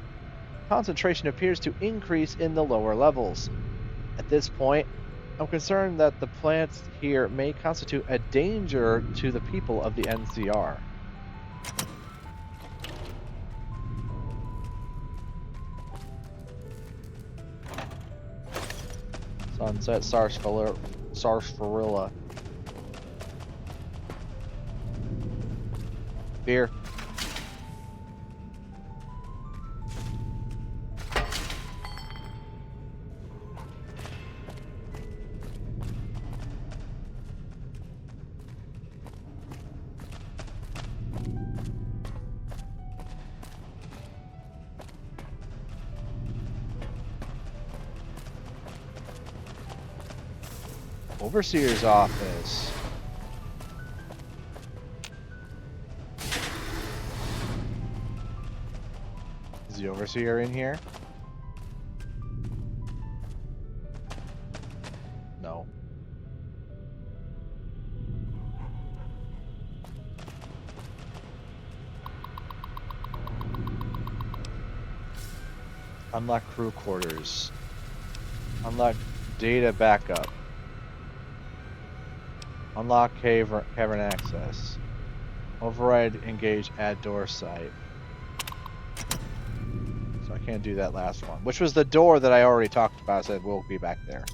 concentration appears to increase in the lower levels. At this point, I'm concerned that the plants here may constitute a danger to the people of the NCR. Sunset sarsaparilla. Beer. Overseer's office. Is the overseer in here? No. Unlock crew quarters. Unlock data backup. Unlock cavern access. Override, engage, add door site. So I can't do that last one. Which was the door that I already talked about. I said we'll be back there.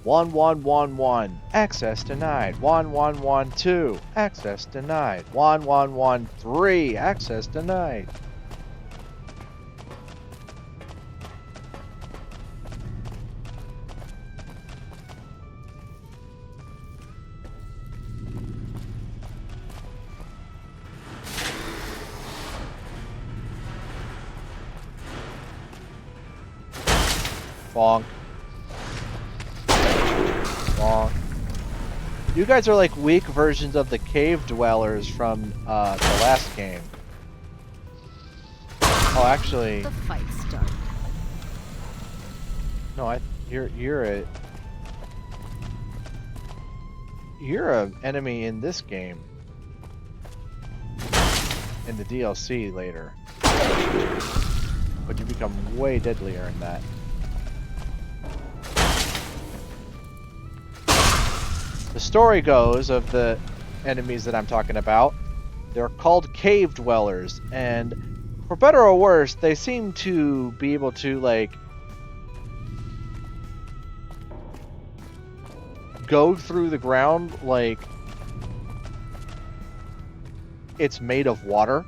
(1-1-1-1) access denied. 1-1-1-2 access denied. 1-1-1-3 access denied. Bonk. Bonk. You guys are like weak versions of the cave dwellers from the last game. Oh, actually. The fight started. No, you're an enemy in this game. In the DLC later. But you become way deadlier in that. The story goes of the enemies that I'm talking about, they're called cave dwellers, and for better or worse, they seem to be able to, like, go through the ground like it's made of water.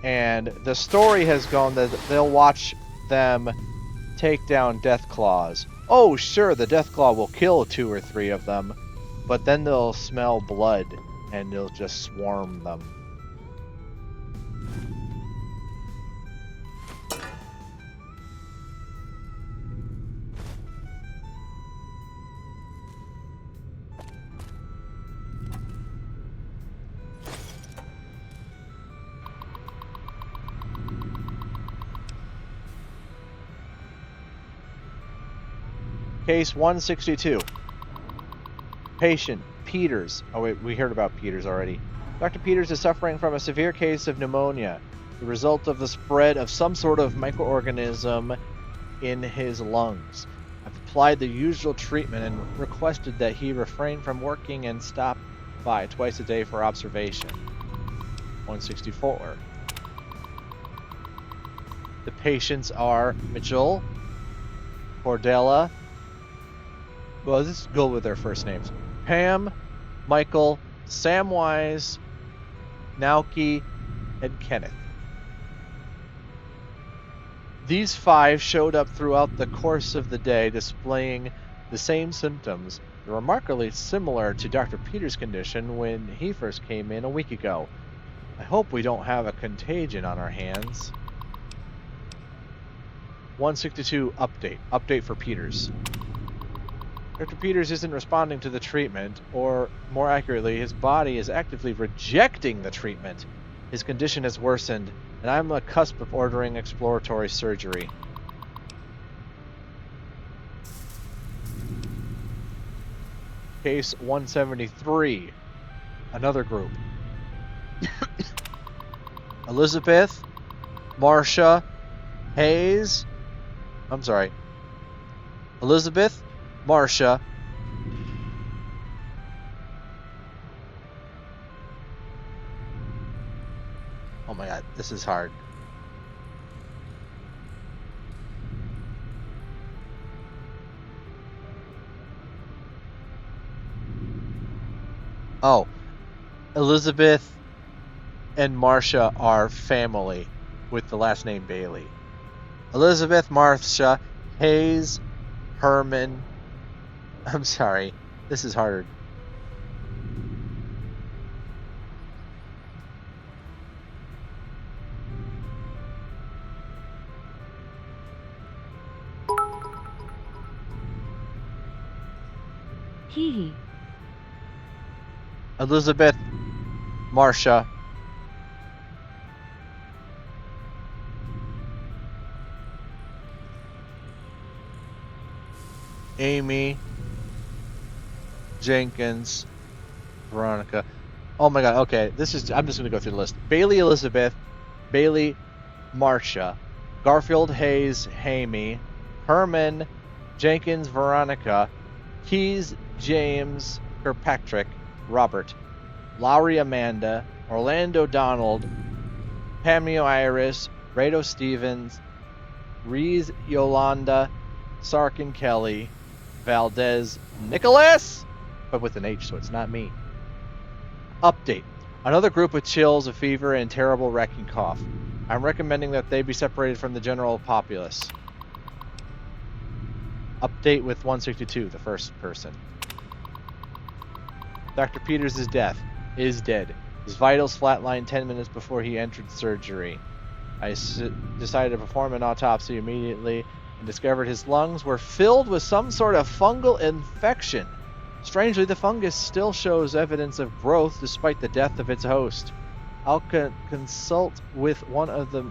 And the story has gone that they'll watch them take down Deathclaws. Oh, sure, the Deathclaw will kill 2 or 3 of them, but then they'll smell blood, and they'll just swarm them. Case 162. Patient Peters. Oh wait, we heard about Peters already. Dr. Peters is suffering from a severe case of pneumonia, the result of the spread of some sort of microorganism in his lungs. I've applied the usual treatment and requested that he refrain from working and stop by twice a day for observation. 164. The patients are Mitchell, Cordella. Well, let's go with their first names. Pam, Michael, Samwise, Nauki, and Kenneth. These 5 showed up throughout the course of the day displaying the same symptoms, remarkably similar to Dr. Peters' condition when he first came in a week ago. I hope we don't have a contagion on our hands. 162 update. Update for Peters. Dr. Peters isn't responding to the treatment, or more accurately, his body is actively rejecting the treatment. His condition has worsened, and I'm on the cusp of ordering exploratory surgery. Case 173. Another group. Elizabeth, Marcia, Hayes. I'm sorry. Elizabeth, Marcia. Oh my god, this is hard. Oh, Elizabeth and Marcia are family with the last name Bailey. Elizabeth, Marcia, Hayes, Herman. I'm sorry, this is hard. Hee. Elizabeth, Marcia, Amy, Jenkins, Veronica. Oh my god, okay, I'm just gonna go through the list. Bailey, Elizabeth, Bailey, Marcia, Garfield, Hayes, Amy, Herman, Jenkins, Veronica, Keys, James, Kirkpatrick, Robert, Lowry, Amanda, Orlando, Donald, Pamio, Iris, Rado, Stevens, Rees, Yolanda, Sarkin, Kelly, Valdez, Nicholas, but with an H, so it's not me. Update. Another group with chills, a fever, and terrible wrecking cough. I'm recommending that they be separated from the general populace. Update with 162, the first person. Dr. Peters' death is dead. His vitals flatlined 10 minutes before he entered surgery. I decided to perform an autopsy immediately and discovered his lungs were filled with some sort of fungal infection. Strangely, the fungus still shows evidence of growth despite the death of its host. I'll consult with one of the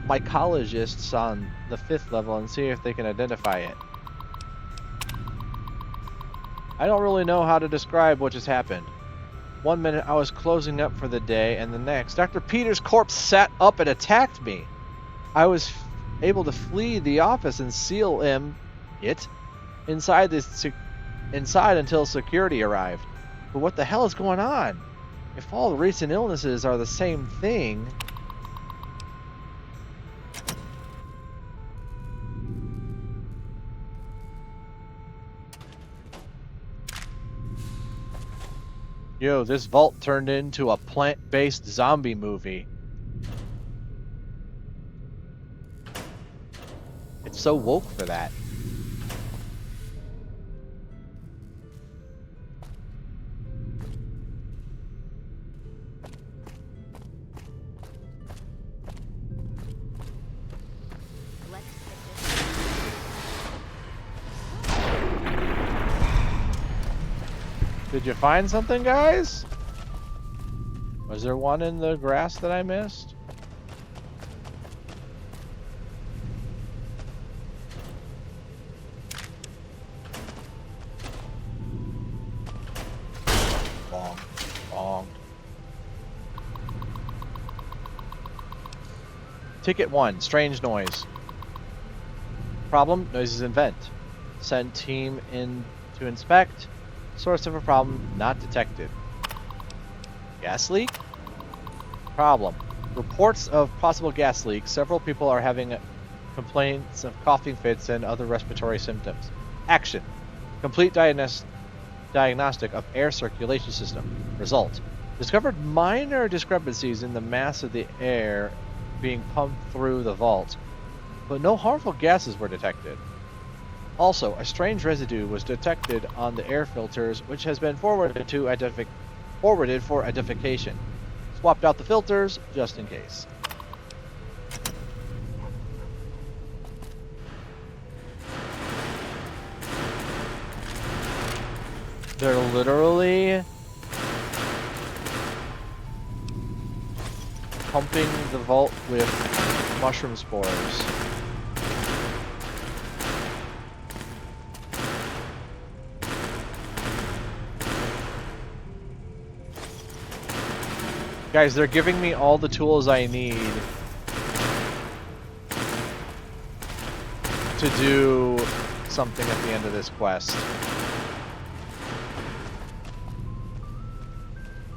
mycologists on the 5th level and see if they can identify it. I don't really know how to describe what just happened. One minute I was closing up for the day, and the next, Dr. Peters' corpse sat up and attacked me. I was able to flee the office and seal it inside until security arrived. But what the hell is going on? If all the recent illnesses are the same thing... Yo, this vault turned into a plant-based zombie movie. It's so woke for that. Did you find something, guys? Was there one in the grass that I missed? Ticket 1, strange noise. Problem, noises in vent. Send team in to inspect. Source of a problem not detected. Gas leak? Problem. Reports of possible gas leak. Several people are having complaints of coughing fits and other respiratory symptoms. Action. Complete diagnostic of air circulation system. Result. Discovered minor discrepancies in the mass of the air being pumped through the vault, but no harmful gases were detected. Also, a strange residue was detected on the air filters, which has been forwarded for identification. Swapped out the filters just in case. They're literally pumping the vault with mushroom spores. Guys, they're giving me all the tools I need to do something at the end of this quest.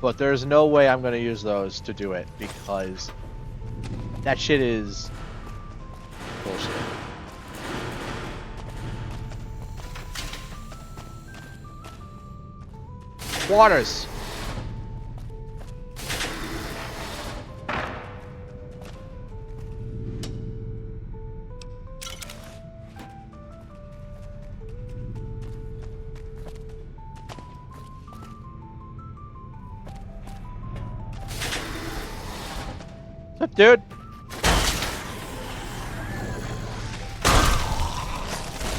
But there's no way I'm going to use those to do it, because that shit is bullshit. Waters! What's up, dude?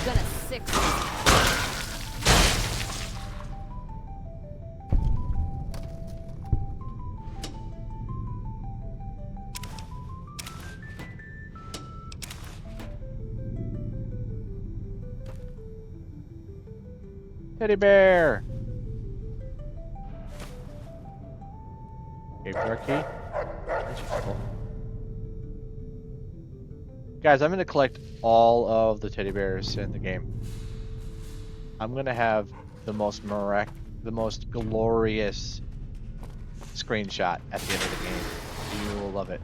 Gonna sick. Teddy bear! Game door key. That's useful. Guys, I'm going to collect all of the teddy bears in the game. I'm going to have the most glorious screenshot at the end of the game. You will love it.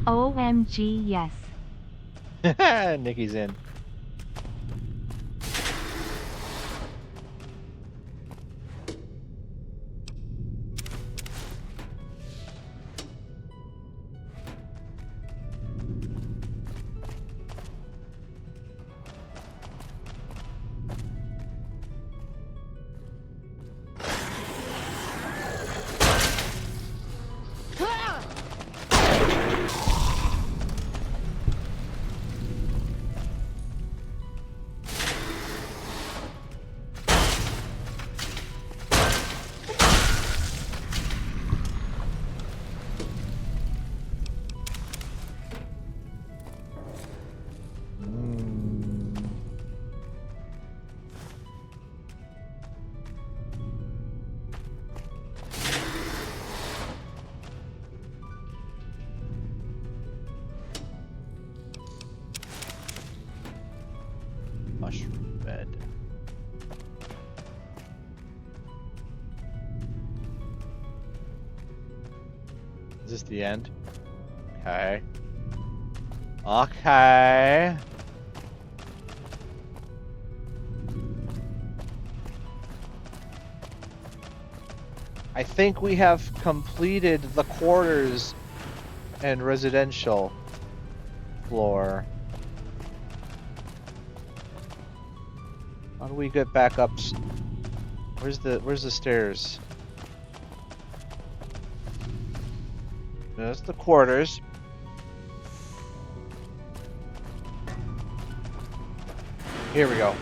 OMG, yes. Nikki's in. Mushroom bed. Is this the end? Okay. Okay. I think we have completed the quarters and residential floor. How do we get back up? Where's the stairs? That's the quarters. Here we go.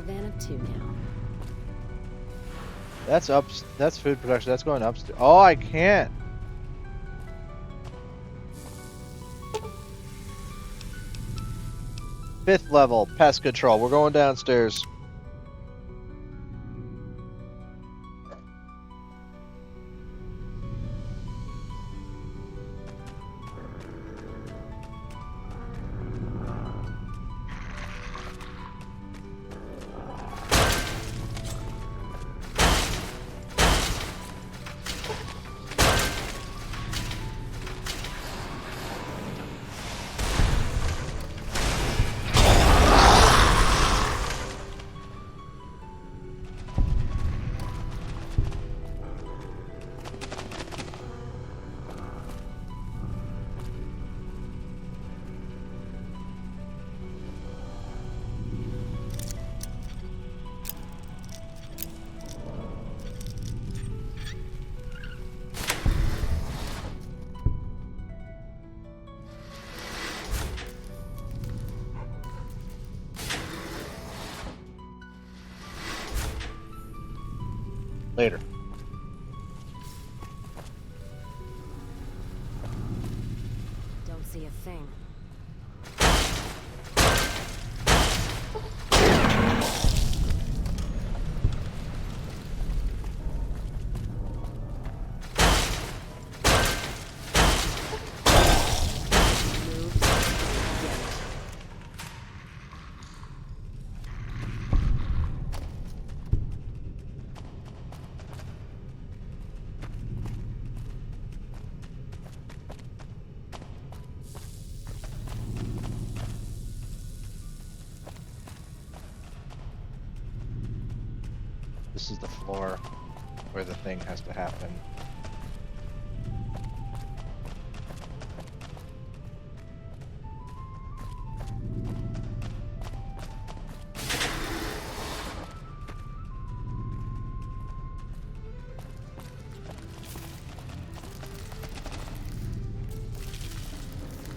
caravan of 2 now. That's up. That's food production. That's going upstairs. Oh, I can't. Fifth level, pest control. We're going downstairs. Later. Don't see a thing. This is the floor where the thing has to happen.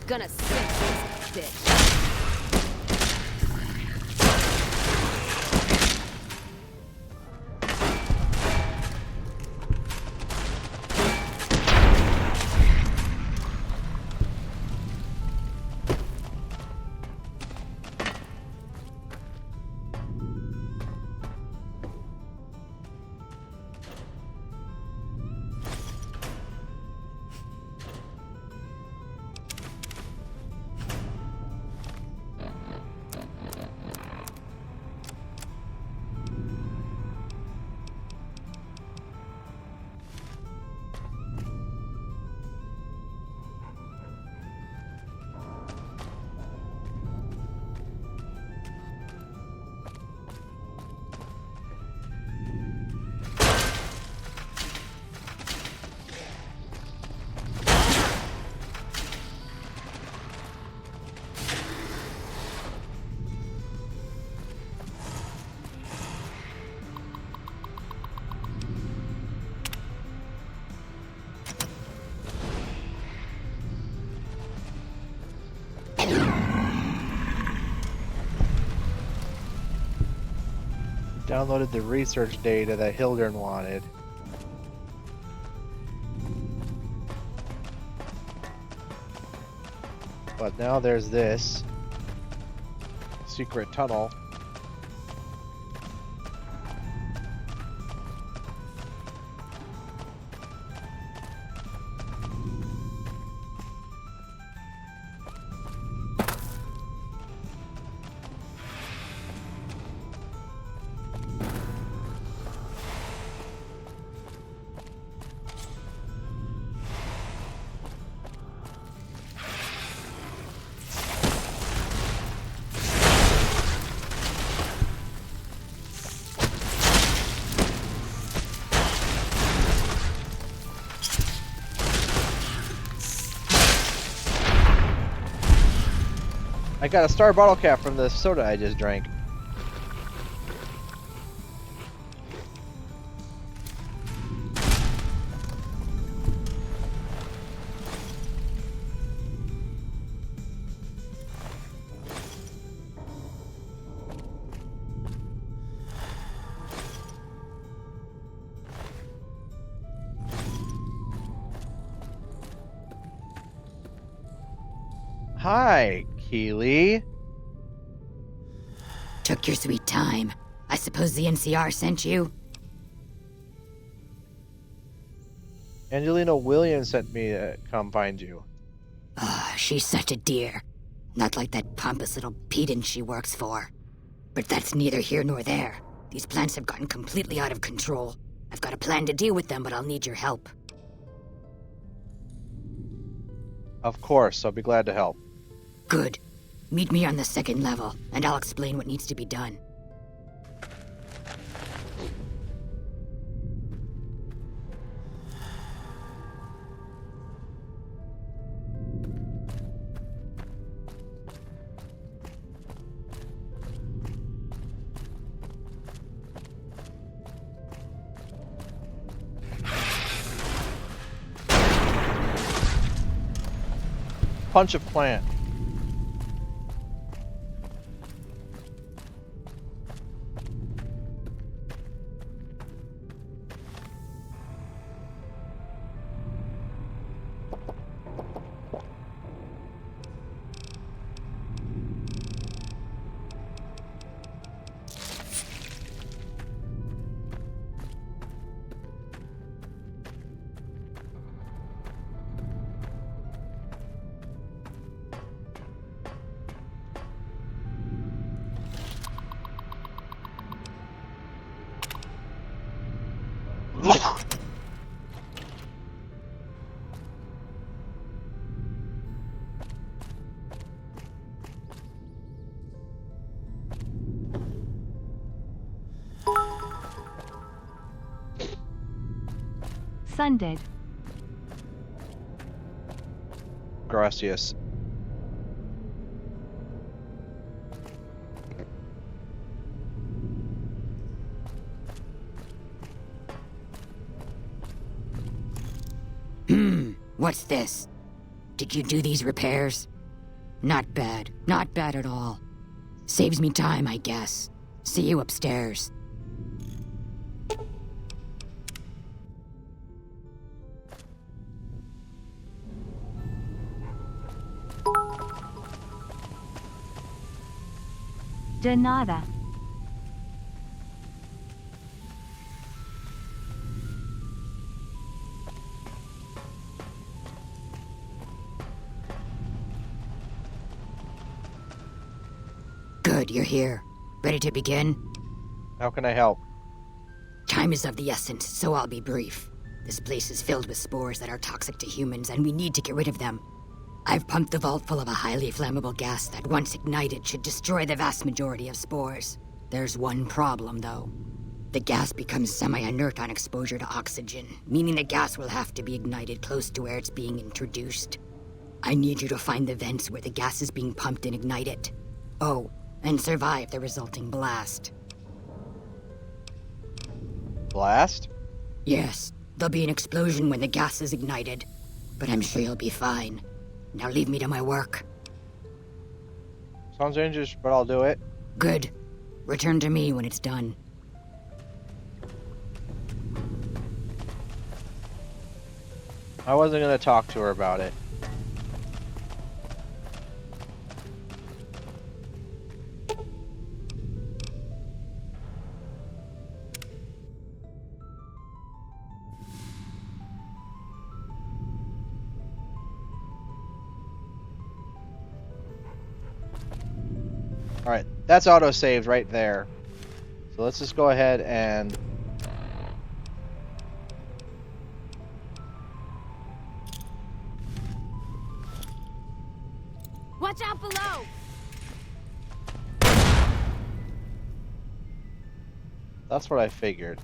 Gonna sink this bitch. Downloaded the research data that Hildern wanted. But now there's this secret tunnel. I got a star bottle cap from the soda I just drank. Hi, Keely. Took your sweet time. I suppose the NCR sent you? Angelina Williams sent me to come find you. Ah, she's such a dear. Not like that pompous little pedant she works for. But that's neither here nor there. These plants have gotten completely out of control. I've got a plan to deal with them, but I'll need your help. Of course, I'll be glad to help. Good. Meet me on the second level, and I'll explain what needs to be done. Punch a plant. Sunded. Gracias. What's this? Did you do these repairs? Not bad. Not bad at all. Saves me time, I guess. See you upstairs. De nada. Good, you're here. Ready to begin? How can I help? Time is of the essence, so I'll be brief. This place is filled with spores that are toxic to humans, and we need to get rid of them. I've pumped the vault full of a highly flammable gas that, once ignited, should destroy the vast majority of spores. There's one problem, though. The gas becomes semi-inert on exposure to oxygen, meaning the gas will have to be ignited close to where it's being introduced. I need you to find the vents where the gas is being pumped and ignite it. Oh, and survive the resulting blast. Blast? Yes, there'll be an explosion when the gas is ignited, but I'm sure you'll be fine. Now leave me to my work. Sounds dangerous, but I'll do it. Good. Return to me when it's done. I wasn't gonna talk to her about it. Alright, that's auto-saved right there. So let's just go ahead and... Watch out below! That's what I figured.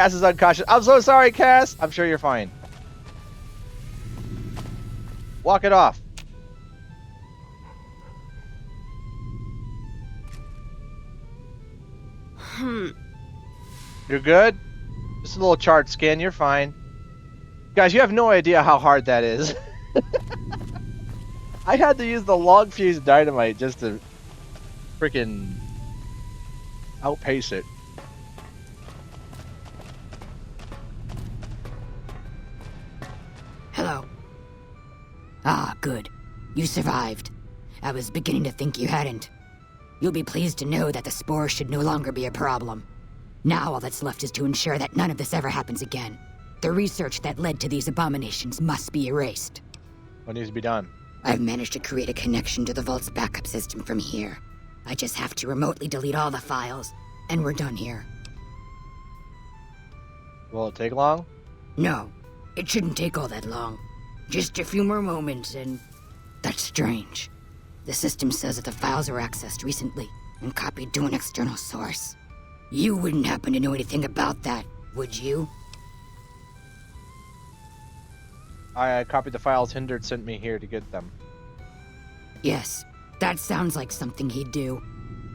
Cass is unconscious. I'm so sorry, Cass. I'm sure you're fine. Walk it off. You're good? Just a little chart scan. You're fine. Guys, you have no idea how hard that is. I had to use the long fuse dynamite just to freaking outpace it. Hello. Ah, good. You survived. I was beginning to think you hadn't. You'll be pleased to know that the spore should no longer be a problem. Now all that's left is to ensure that none of this ever happens again. The research that led to these abominations must be erased. What needs to be done? I've managed to create a connection to the Vault's backup system from here. I just have to remotely delete all the files, and we're done here. Will it take long? No, it shouldn't take all that long. Just a few more moments, and that's strange. The system says that the files were accessed recently and copied to an external source. You wouldn't happen to know anything about that, would you? I copied the files Hindard sent me here to get them. Yes, that sounds like something he'd do.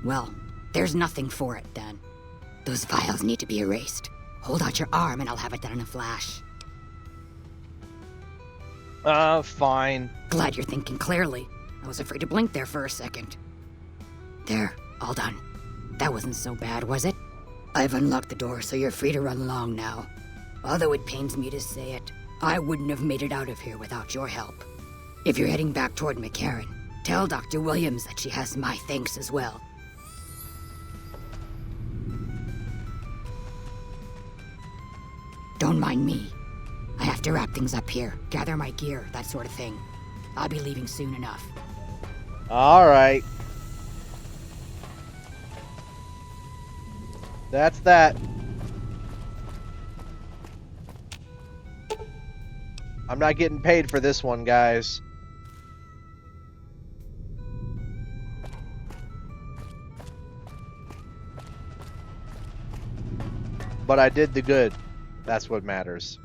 Well, there's nothing for it then. Those files need to be erased. Hold out your arm and I'll have it done in a flash. Fine. Glad you're thinking clearly. I was afraid to blink there for a second. There, all done. That wasn't so bad, was it? I've unlocked the door, so you're free to run along now. Although it pains me to say it, I wouldn't have made it out of here without your help. If you're heading back toward McCarran, tell Dr. Williams that she has my thanks as well. Don't mind me. I have to wrap things up here, gather my gear, that sort of thing. I'll be leaving soon enough. All right. That's that. I'm not getting paid for this one, guys. But I did the good. That's what matters.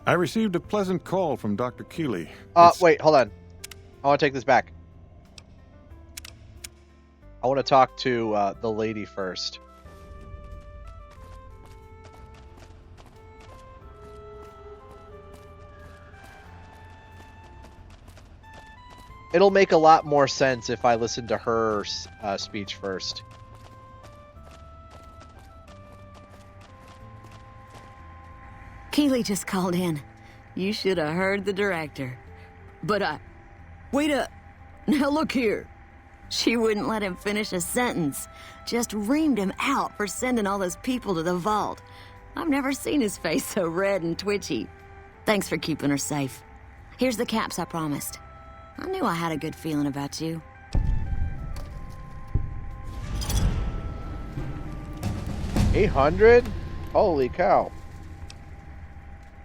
I received a pleasant call from Dr. Keeley. Wait, hold on. I want to take this back. I want to talk to the lady first. It'll make a lot more sense if I listen to her speech first. Keeley just called in. You should have heard the director. But wait a... Now look here. She wouldn't let him finish a sentence. Just reamed him out for sending all those people to the vault. I've never seen his face so red and twitchy. Thanks for keeping her safe. Here's the caps I promised. I knew I had a good feeling about you. $800? Holy cow.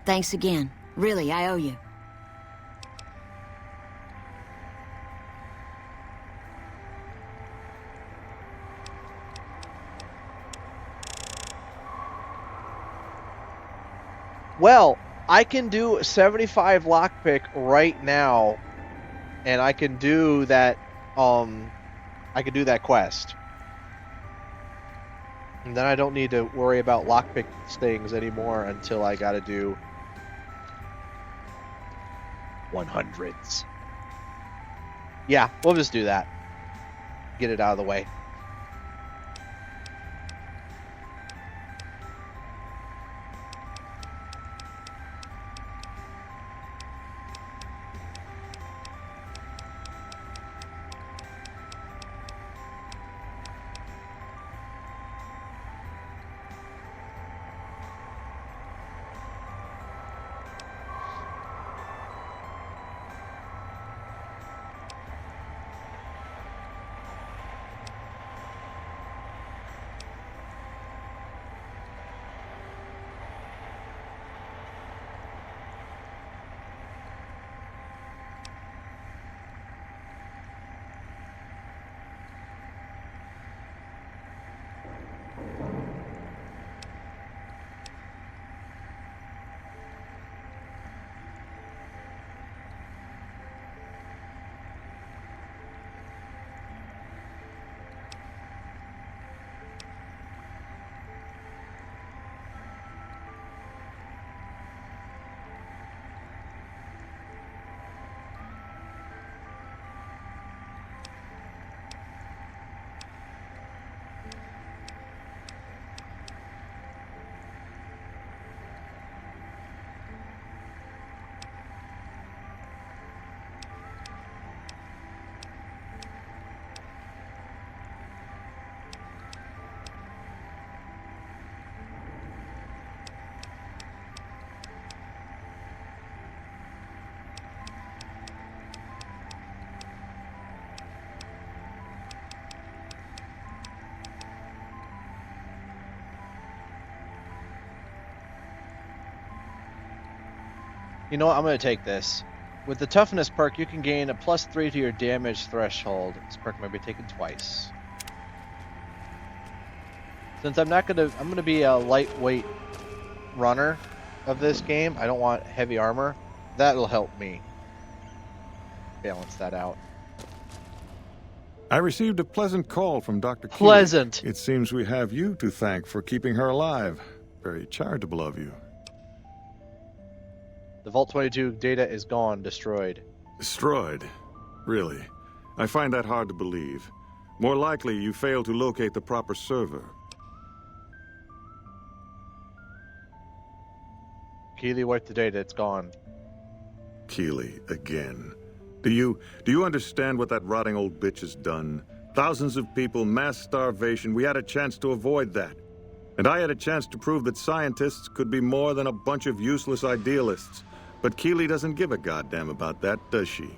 Thanks again. Really, I owe you. Well, I can do 75 lockpick right now, and I can do that. I can do that quest, and then I don't need to worry about lockpick things anymore until I gotta do 100s. Yeah, we'll just do that. Get it out of the way. You know what? I'm going to take this. With the toughness perk, you can gain a +3 to your damage threshold. This perk may be taken twice. Since I'm going to be a lightweight runner of this game. I don't want heavy armor. That'll help me balance that out. I received a pleasant call from Dr. Keeley. Pleasant. It seems we have you to thank for keeping her alive. Very charitable of you. The Vault 22 data is gone, destroyed. Destroyed? Really? I find that hard to believe. More likely, you failed to locate the proper server. Keeley wiped the data, it's gone. Keeley, again. Do you understand what that rotting old bitch has done? Thousands of people, mass starvation. We had a chance to avoid that. And I had a chance to prove that scientists could be more than a bunch of useless idealists. But Keeley doesn't give a goddamn about that, does she?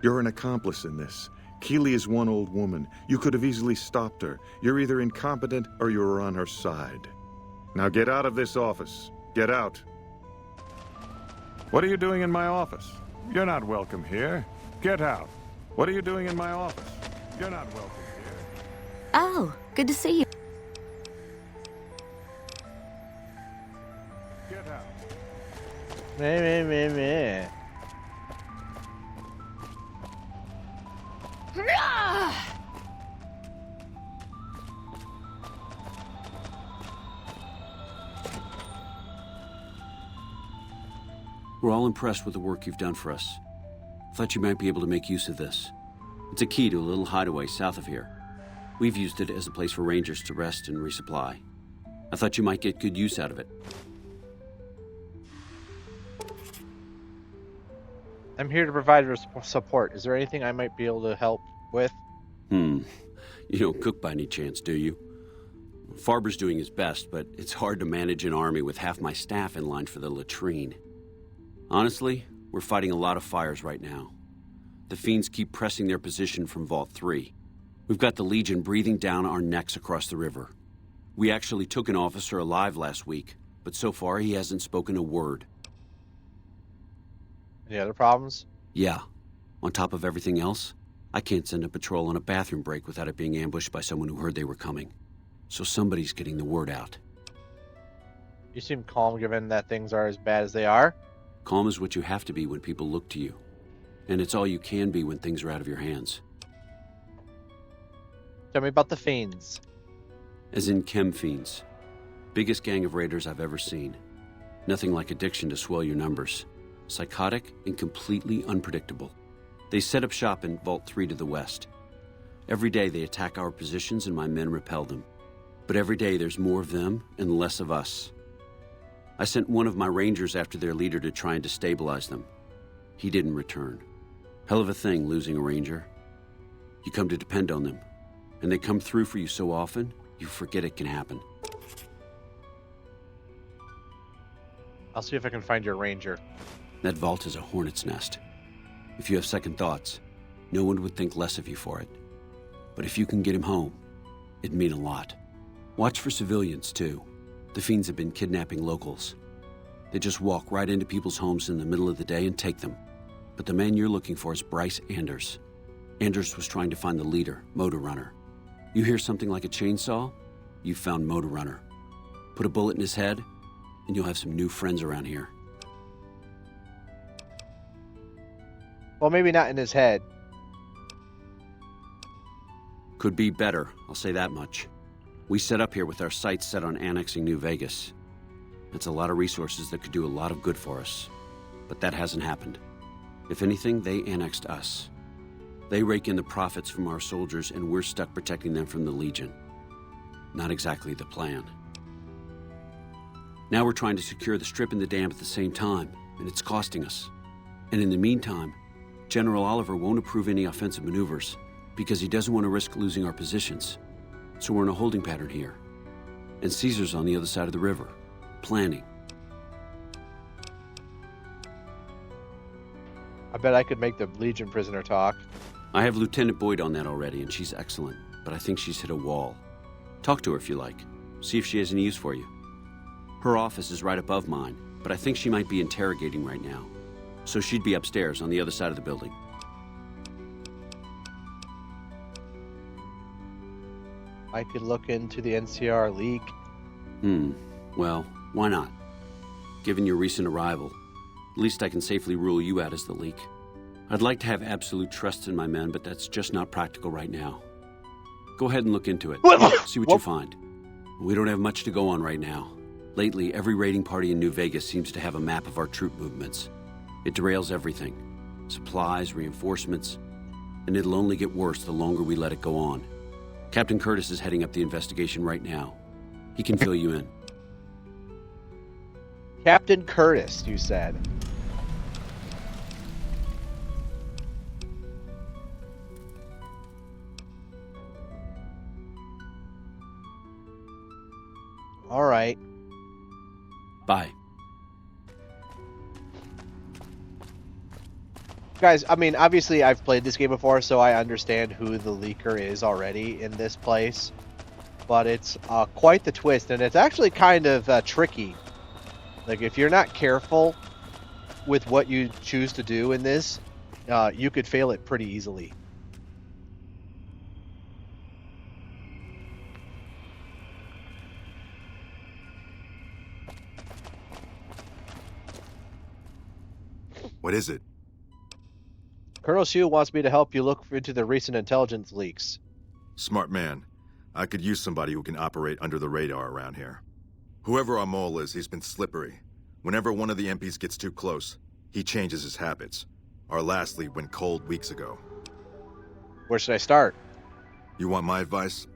You're an accomplice in this. Keeley is one old woman. You could have easily stopped her. You're either incompetent or you're on her side. Now get out of this office. Get out. What are you doing in my office? You're not welcome here. Get out. What are you doing in my office? You're not welcome here. Oh, good to see you. Get out. Meh. We're all impressed with the work you've done for us. Thought you might be able to make use of this. It's a key to a little hideaway south of here. We've used it as a place for rangers to rest and resupply. I thought you might get good use out of it. I'm here to provide support. Is there anything I might be able to help with? You don't cook by any chance, do you? Farber's doing his best, but it's hard to manage an army with half my staff in line for the latrine. Honestly, we're fighting a lot of fires right now. The fiends keep pressing their position from Vault 3. We've got the Legion breathing down our necks across the river. We actually took an officer alive last week, but so far he hasn't spoken a word. Any other problems? Yeah. On top of everything else, I can't send a patrol on a bathroom break without it being ambushed by someone who heard they were coming. So somebody's getting the word out. You seem calm given that things are as bad as they are. Calm is what you have to be when people look to you. And it's all you can be when things are out of your hands. Tell me about the fiends. As in chem fiends. Biggest gang of raiders I've ever seen. Nothing like addiction to swell your numbers. Psychotic and completely unpredictable. They set up shop in Vault 3 to the west. Every day they attack our positions and my men repel them. But every day there's more of them and less of us. I sent one of my rangers after their leader to try and destabilize them. He didn't return. Hell of a thing, losing a ranger. You come to depend on them, and they come through for you so often, you forget it can happen. I'll see if I can find your ranger. That vault is a hornet's nest. If you have second thoughts, no one would think less of you for it. But if you can get him home, it'd mean a lot. Watch for civilians, too. The fiends have been kidnapping locals. They just walk right into people's homes in the middle of the day and take them. But the man you're looking for is Bryce Anders. Anders was trying to find the leader, Motor Runner. You hear something like a chainsaw? You've found Motor Runner. Put a bullet in his head, and you'll have some new friends around here. Well, maybe not in his head. Could be better, I'll say that much. We set up here with our sights set on annexing New Vegas. It's a lot of resources that could do a lot of good for us. But that hasn't happened. If anything, they annexed us. They rake in the profits from our soldiers, and we're stuck protecting them from the Legion. Not exactly the plan. Now we're trying to secure the strip and the dam at the same time, and it's costing us. And in the meantime, General Oliver won't approve any offensive maneuvers because he doesn't want to risk losing our positions. So we're in a holding pattern here. And Caesar's on the other side of the river, planning. I bet I could make the Legion prisoner talk. I have Lieutenant Boyd on that already, and she's excellent, but I think she's hit a wall. Talk to her if you like. See if she has any use for you. Her office is right above mine, but I think she might be interrogating right now. So she'd be upstairs on the other side of the building. I could look into the NCR leak. Well, why not? Given your recent arrival, at least I can safely rule you out as the leak. I'd like to have absolute trust in my men, but that's just not practical right now. Go ahead and look into it. See what you find. We don't have much to go on right now. Lately, every raiding party in New Vegas seems to have a map of our troop movements. It derails everything. Supplies, reinforcements, and it'll only get worse the longer we let it go on. Captain Curtis is heading up the investigation right now. He can fill you in. Captain Curtis, you said. All right. Bye. Guys, I mean, obviously I've played this game before, so I understand who the leaker is already in this place. But it's quite the twist, and it's actually kind of tricky. Like, if you're not careful with what you choose to do in this, you could fail it pretty easily. What is it? Colonel Hsu wants me to help you look into the recent intelligence leaks. Smart man. I could use somebody who can operate under the radar around here. Whoever our mole is, he's been slippery. Whenever one of the MPs gets too close, he changes his habits. Our last lead went cold weeks ago. Where should I start? You want my advice?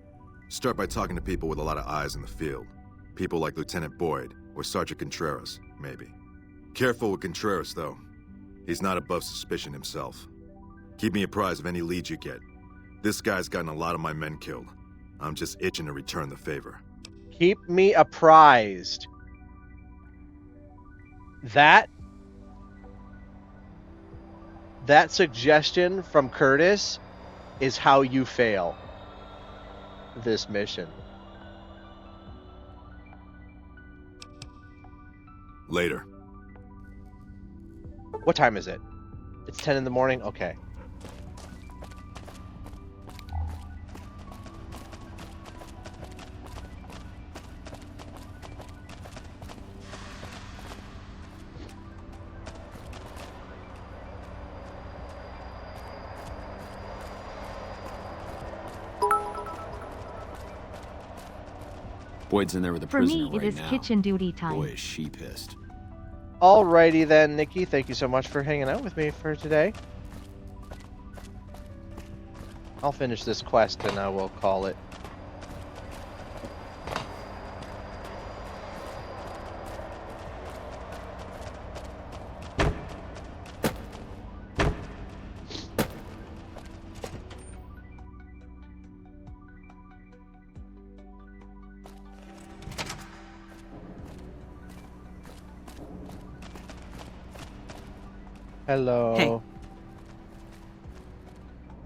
Start by talking to people with a lot of eyes in the field. People like Lieutenant Boyd or Sergeant Contreras, maybe. Careful with Contreras, though. He's not above suspicion himself. Keep me apprised of any leads you get. This guy's gotten a lot of my men killed. I'm just itching to return the favor. Keep me apprised. That suggestion from Curtis is how you fail this mission. Later. What time is it? It's 10 in the morning? Okay. Boyd's in there with a For prisoner me, it right is now. kitchen duty time. Boy, is she pissed. Alrighty then, Nikki. Thank you so much for hanging out with me for today. I'll finish this quest and I will call it. Hello. Hey.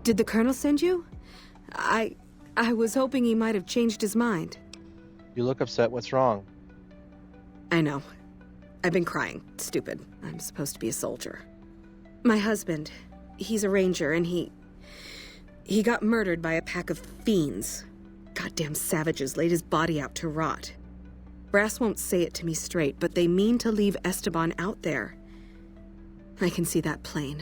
Did the Colonel send you? I was hoping he might have changed his mind. You look upset. What's wrong? I know. I've been crying. It's stupid. I'm supposed to be a soldier. My husband, he's a ranger, and he got murdered by a pack of fiends. Goddamn savages laid his body out to rot. Brass won't say it to me straight, but they mean to leave Esteban out there. I can see that plain.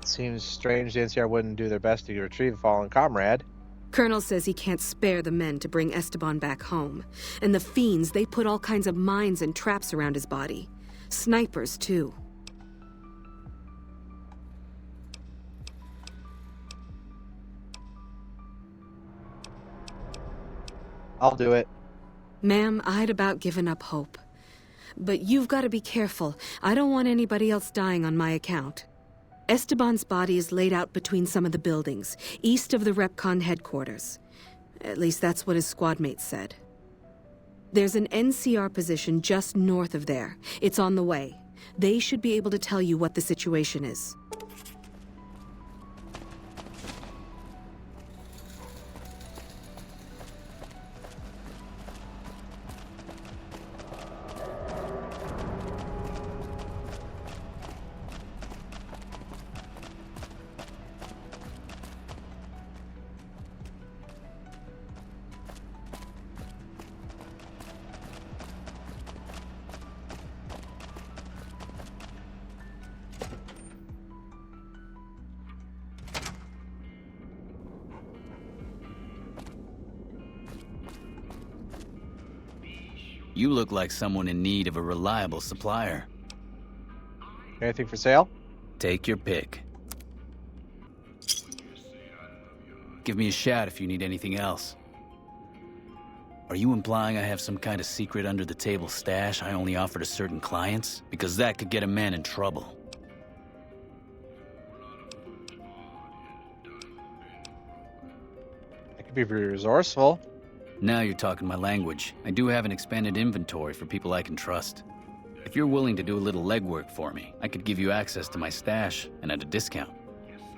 Seems strange the NCR wouldn't do their best to retrieve a fallen comrade. Colonel says he can't spare the men to bring Esteban back home. And the fiends, they put all kinds of mines and traps around his body. Snipers, too. I'll do it. Ma'am, I'd about given up hope. But you've got to be careful. I don't want anybody else dying on my account. Esteban's body is laid out between some of the buildings, east of the RepCon headquarters. At least that's what his squad mates said. There's an NCR position just north of there. It's on the way. They should be able to tell you what the situation is. You look like someone in need of a reliable supplier. Anything for sale? Take your pick. Give me a shout if you need anything else. Are you implying I have some kind of secret under-the-table stash I only offer to certain clients? Because that could get a man in trouble. I could be very resourceful. Now you're talking my language. I do have an expanded inventory for people I can trust. If you're willing to do a little legwork for me, I could give you access to my stash, and at a discount.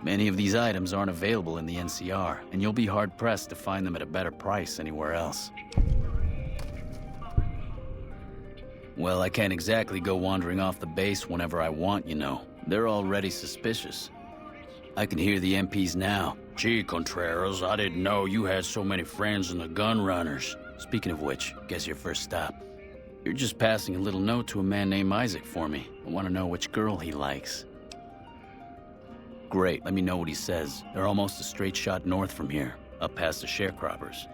Many of these items aren't available in the NCR, and you'll be hard-pressed to find them at a better price anywhere else. Well, I can't exactly go wandering off the base whenever I want, you know. They're already suspicious. I can hear the MPs now. Gee, Contreras, I didn't know you had so many friends in the gun runners. Speaking of which, guess your first stop. You're just passing a little note to a man named Isaac for me. I want to know which girl he likes. Great, let me know what he says. They're almost a straight shot north from here, up past the sharecroppers.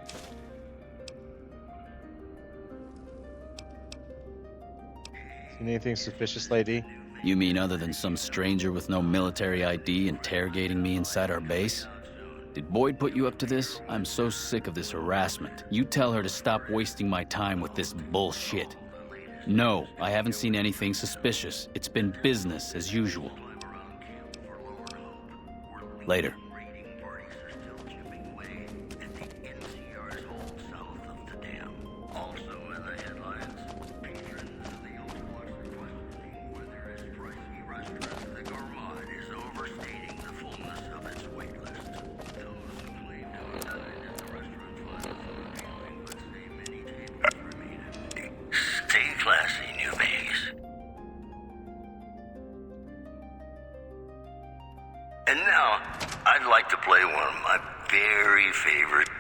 Seen anything suspicious, lady? You mean other than some stranger with no military ID interrogating me inside our base? Did Boyd put you up to this? I'm so sick of this harassment. You tell her to stop wasting my time with this bullshit. No, I haven't seen anything suspicious. It's been business as usual. Later. Stay classy, New Vegas. And now, I'd like to play one of my very favorite...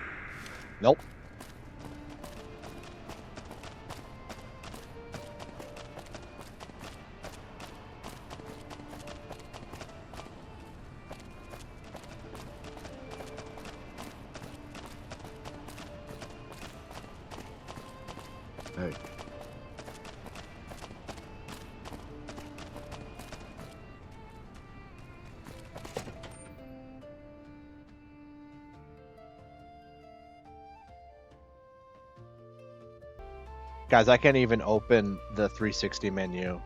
Nope. Hey. Guys, I can't even open the 360 menu.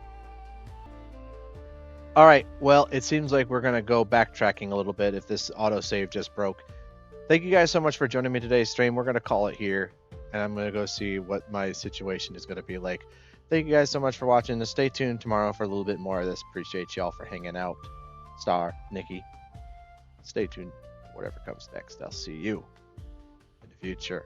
All right, well, it seems like we're going to go backtracking a little bit if this autosave just broke. Thank you guys so much for joining me today's stream. We're going to call it here, and I'm going to go see what my situation is going to be like. Thank you guys so much for watching, and stay tuned tomorrow for a little bit more of this. Appreciate y'all for hanging out. Star, Nikki, stay tuned. Whatever comes next, I'll see you in the future.